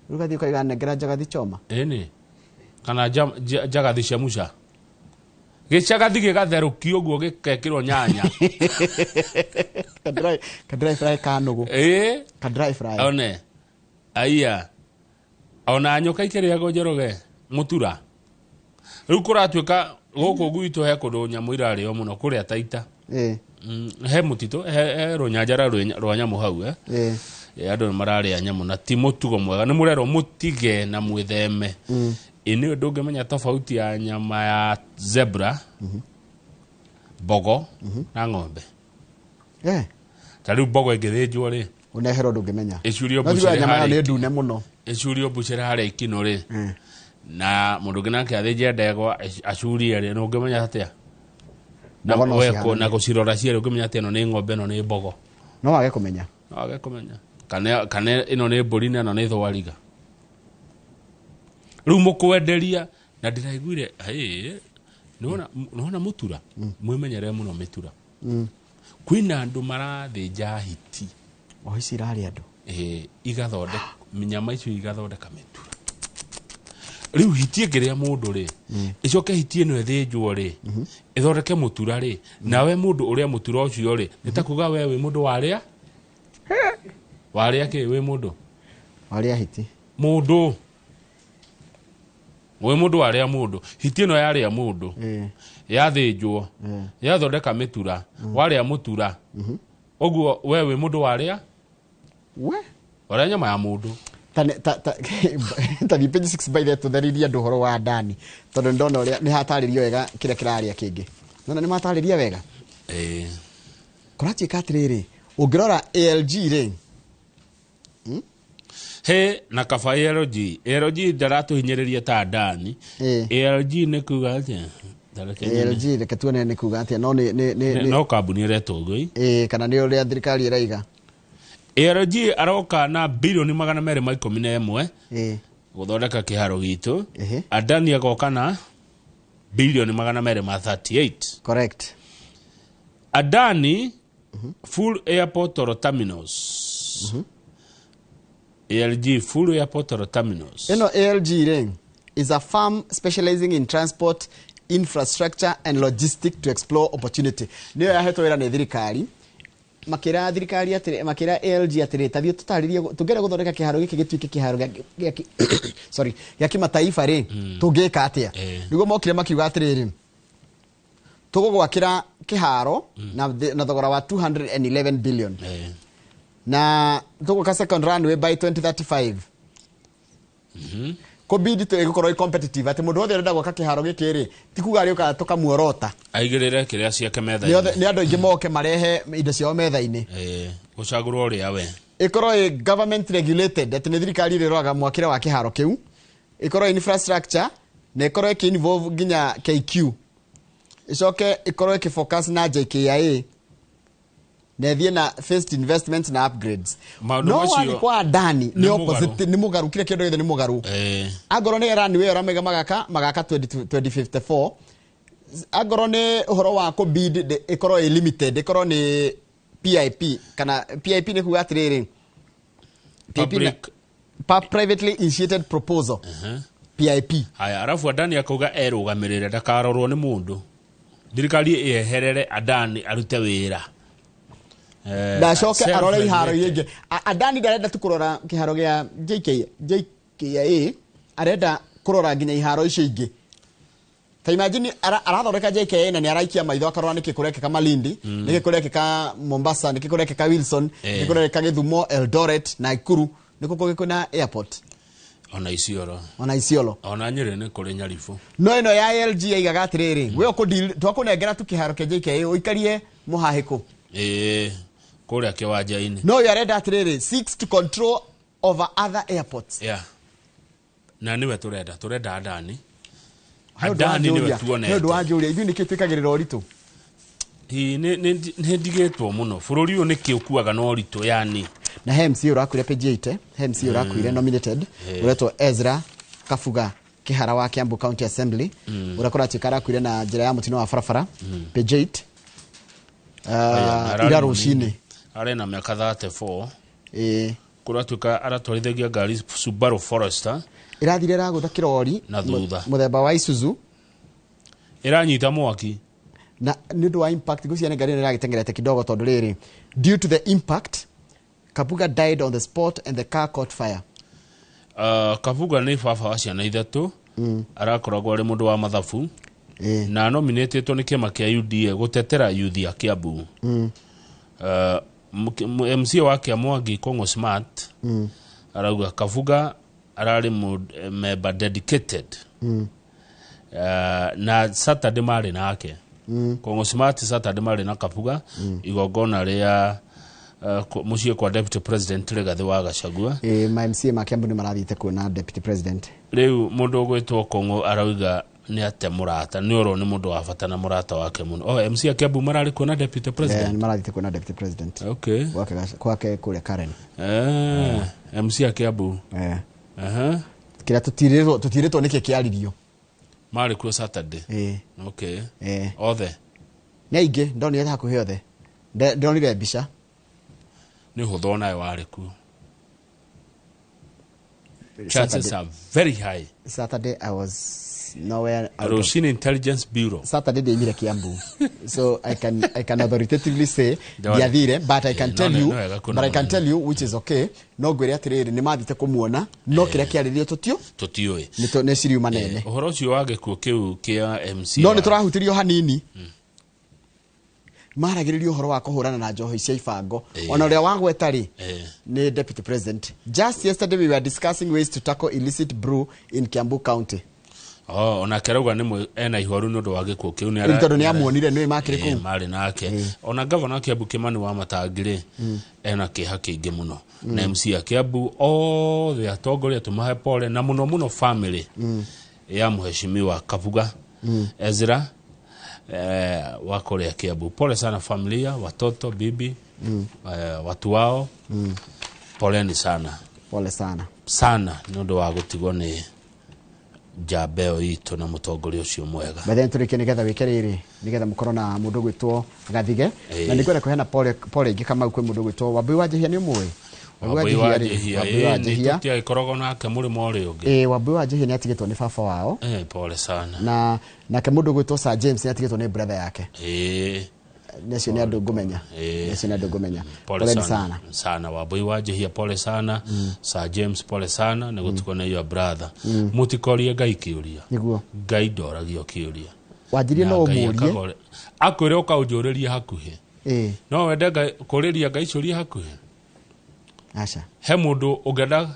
rugathi kwa iganengera njagathi choma ni kana njagathi cia muca gicagathi gigatherukio guo gikekirwo nyanya kadry fry kanugu kadry fry one aya ona nyoka ikiriago Njoroge mutura riu kuratwika guku gwitu he kundu nyamu irario muno kuria Taita he mutito he runyanjara rwa nyamu hau andu mararia nyamu na ti mutugo mwega ni murero mutige na mwitheme ini undu ngimenya tofauti ya nyama ya zebra bogo na ng'ombe tariu bogo igithinjwo ri unehero ndungimenya icurio bucere nyama ni ndune muno icurio bucere haria ikino ri na mundu ngina kiathinje ndegwa acurie ri no ngimenya atia na weko na gucirora ciere ngimenya atia no ni ng'ombe no ni bogo no wage kumenya kana ino ni mburi na no ni thwariga riu mukwenderia na ndiraiguire nona mutura mwimenyere muno mitura kwina andu marathinja hiti ici irari andu igathonde nyama icio igathondeka mitura riu hiti ngiria mundu ri icoke hiti ino ithinjwo ri ithondeke mutura ri nawe mundu uria mutura ucio ri nitakuga we wi mundu waria ki wi mundu waria hiti mundu we mundu waria mundu hiti ino yaria mundu yathinjwo yathondeka mitura waria mutura oguo we wi mundu waria waria nyama ya mundu ta ni page 6 by the tutheriria andu horo wa Adani tondu ndona uria ni hataririo wega kire kiraria kingi nona ni matariria wega kurati katiriri ungirora ALG ri he na kaba ALG ndaratuhinyiriria ta Adani ALG ni kuga atia ALG reke tuone ni kuga atia no no kambuni iretwo goi kana ni uria thirikari iraiga ALG aroka na bilioni 211 guthondeka kiharo gitu Adani agoka na bilioni 238 correct Adani full airport or terminals ALG full airport or terminals. ALG is a firm specializing in transport, infrastructure and logistics to explore opportunity. Niyo yahetwo wira ni thirikari. Makira thirikari atire makira ALG atire tathio tutaririe tugere guthondeka kiharo giki gituike kiharo sorry ya kimataifa ri tungika atia nigo mokire makiuga atiriri tugugwakira kiharo na thogora wa 211 billion na tuguka second runway by 2035 ko bid to igukoro competitive ati mundu othe renda gwaka kiharo gikiri tikuga ari uka tukamuorota aigirire kiria ciake metha ni andu ingi moke marehe indo ciao metha-ini gucagurwo ria we ikoro government regulated ati ni thirikari riroaga mwakire wa kiharo kiu ikoro infrastructure na ikoro ki involve ginya KQ icoke ikoro ki focus na JKIA na thie na first investments na upgrades no wali kwa Adani ni opposite ni mugaru kile kiodo ni mugaru agoro ne rani we ramega magaka 2054 agoro ne uhoro wa ko bid de ikoro limited ikoro ni PIP kana PIP ni kuga atiriri privately initiated proposal PIP haya arafu Adani akauga erugamirire ndakarorwo ni mundu thirikari eherere Adani arute wira Dashoke arore iharo yege Adani darenda tukurora kiharo gya JKIA arenda kurora ginya iharo icio ingi ta imagine arathoreka JKIA na ni araikia maitho akarora nikikureke kama Malindi nikikureke ka Mombasa nikikureke ka Wilson nikikureke ka Githumo Eldoret na Ikuru nikuko kuna airport ona Isiolo ona Nyeri ni kuri Nyarifu no ino ya LG igaga atiriri we okudil twakunengera tukiharo ke JKIA uikarie muhahiko kuria kiwanja-ini no you arenda atiriri 6 to control over other airports na niwe turenda Adani niwe tuone ndo wanjuria ibi nikitwikagirira oritu ni ndigitwo muno bururi uyu nikiukuaga no oritu yani na MC urakwire page 8 MC urakwire nominated uretwo Ezra Kafuga kihara wa Kiambu County Assembly urakora tikara kwire na njira ya mutino wa farafara page 8 ira rushini arena miaka 34 kuratuka aratwarithagia ngari Subaru Forester irathire ragutha kirori na thutha muthemba wa Isuzu iranyita mwaki na nido wa impact gucia ne ngari iragitengerete kidogo tondu riri due to the impact Kapuga died on the spot and the car caught fire. Kapuga ni baba wa ciana ithatu arakoragwo ari mundu wa mathabu na nominated ni kiama kia UDA gutetera youth ya Kiambu MC wake Mwangi Kongo Smart arauga Kapuga arari member dedicated na Saturday mari nake Kongo Smart Saturday mari na Kapuga igogona ria mucie kwa deputy president Rigathi wa Gachagua ma MC makiambu ni marathite kuona deputy president riu mundu gwitwo Kongo arauga ni ate murata ni oro ni mundu wa bata na murata wake muno MC akiambu marari kuona deputy president ni marathite kuona deputy president okay kwake kule Karen MC akiambu kila tutiretwo niki kiaririo mari ku Saturday okay othe neige ndoni ya hakuhe othe ndonire bisha ni hutho nayo wari ku chances are very high. Saturday I was nowhere. Russian Intelligence Bureau. Saturday they made Kiambu. So I can authoritatively say diadire, but I can tell you which is okay. No gwere atiriri ni mathite kumuona no kiria kiaririo tutio ne siri manene. Uhoro ucio wage ku kiu kia MC. No ni turahutirio hanini. Maragiririo uhoro wa kuhurana na njohi cia ibango ona uria wagweta ri ni deputy president. Just yesterday we were discussing ways to tackle illicit brew in Kiambu County. Ona kerauga ni ena ihoru no ndo wage ku kiu ni ara ntondo ni amuonire ni makire ku mari nake ona governor Kiambu Kimani wa Matangire ena kiha kingi muno na MC ya Kiambu the atongoria tumahe pole na muno family ya muheshimiwa Kapuga Ezra wako ya Kiambu. Pole sana familia, watoto, bibi, watu wao. Poleni sana. Pole sana. Sana nondo wa gutigwo ni jabeo itu na mutongoria ucio mwega. Bathe turike nigetha wikiriri nigetha mukoro na mundu gwitwo Gathige na nikwenda kuhena pole ingi kama kwe mundu gwitwo Wambi Wanjihia ni umwe. Wambui wa Njihia tutia ikorogo nake mulimo uri ungi Wambui wa Njihia ni atigitwo ni baba wao pole sana na kemundu gwitwo Sir James ni atigitwo ni brother yake Nesio ni andu ngumenya Nesio ni andu ngumenya pole sana Wambui wa Njihia pole sana Sir James pole sana ni gutukona your brother mutikorie Ngai kiuria niguo Ngai ndoragio kiuria wajirie no umurie akwire ukaujuriria hakuhi no wende kuriria Ngai ciuria hakuhi acha he mundu ungenda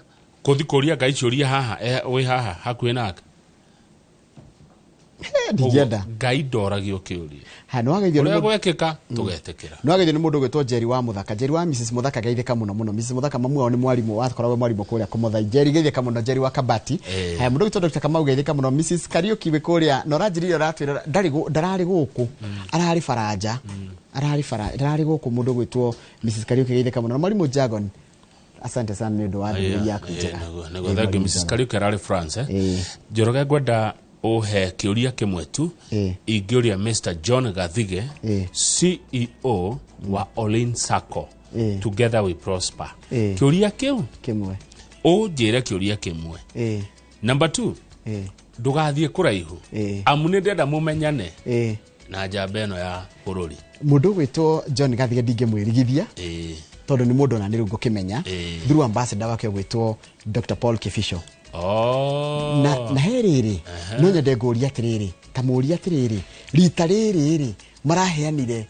kuthikuria Ngai ciuria haha wi haha hakuhi nake ndigenda Ngai ndoragio kiuria no ageithio ni gwekika tugetekera no ageithio ni mundu gwitwo Jerry wa Muthaka Jerry wa Mrs Muthaka geithika muno Mrs Muthaka mamu wao ni mwarimu wakoragwo mwarimu kuria kumutha Jerry geithika muno Jerry wa Kabati mundu gwitwo Dr Kamau geithika muno Mrs Kariuki we kuria no ranjiri ratwira ndarari guku arari Faranja arari guku mundu gwitwo Mrs Kariuki geithika muno mwarimu Jagon asante sana ni ndo wadi yako njega nego thagi Mrs Kariuki arari France Njoroge gwenda uhe kiuria kimwe tu ingiuria Mr John Gathige CEO wa Olin Sacco Together We Prosper kiuria kiu kimwe njire kiuria kimwe number 2 ndugathie kuraihu amune ndenda mumenyane na njamba eno ya bururi mundu gwitwo John Gathige ndingemwirigithia tondu ni mundu na nirungu kimenya through ambassador wake gwitwo Dr Paul Kifisho na heriri no nyende nguria atiriri tamuria atiriri rita riri maraheanire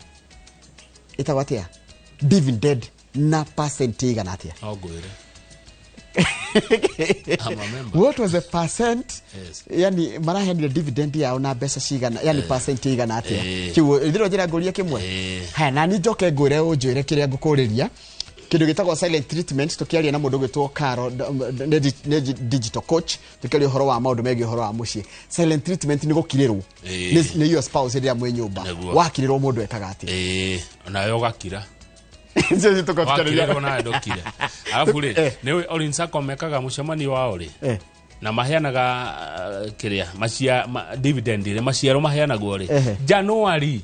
itagwatia dividend na percentage igana atia ogwire what was the percent yani maraheanire dividend yao na mbeca cigana yani percentage igana atia kiu ithiro njira nguria kimwe na ni njoke ngwire unjire kiria ngukuriria kindu gitagwo silent treatment tukiaria na mundu gwitwo Karo digital coach tukiaria horo wa maundu megi horo wa mucie silent treatment ni gukirirwo ni your spouse ria mwe nyumba wakirirwo mundu ekaga ati na yo gakira nje tukatukariria na ndokire alafu ri ni Olin Sacco mekaga mucemani wao ri na maheanaga kiria dividend ri maciaro maheanagwo ri January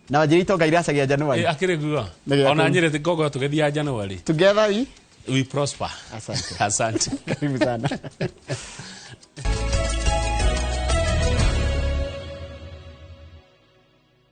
na wajiri tonga iracagia January akire guo ona nyire gogo tugethia January together we prosper asante asante karibu sana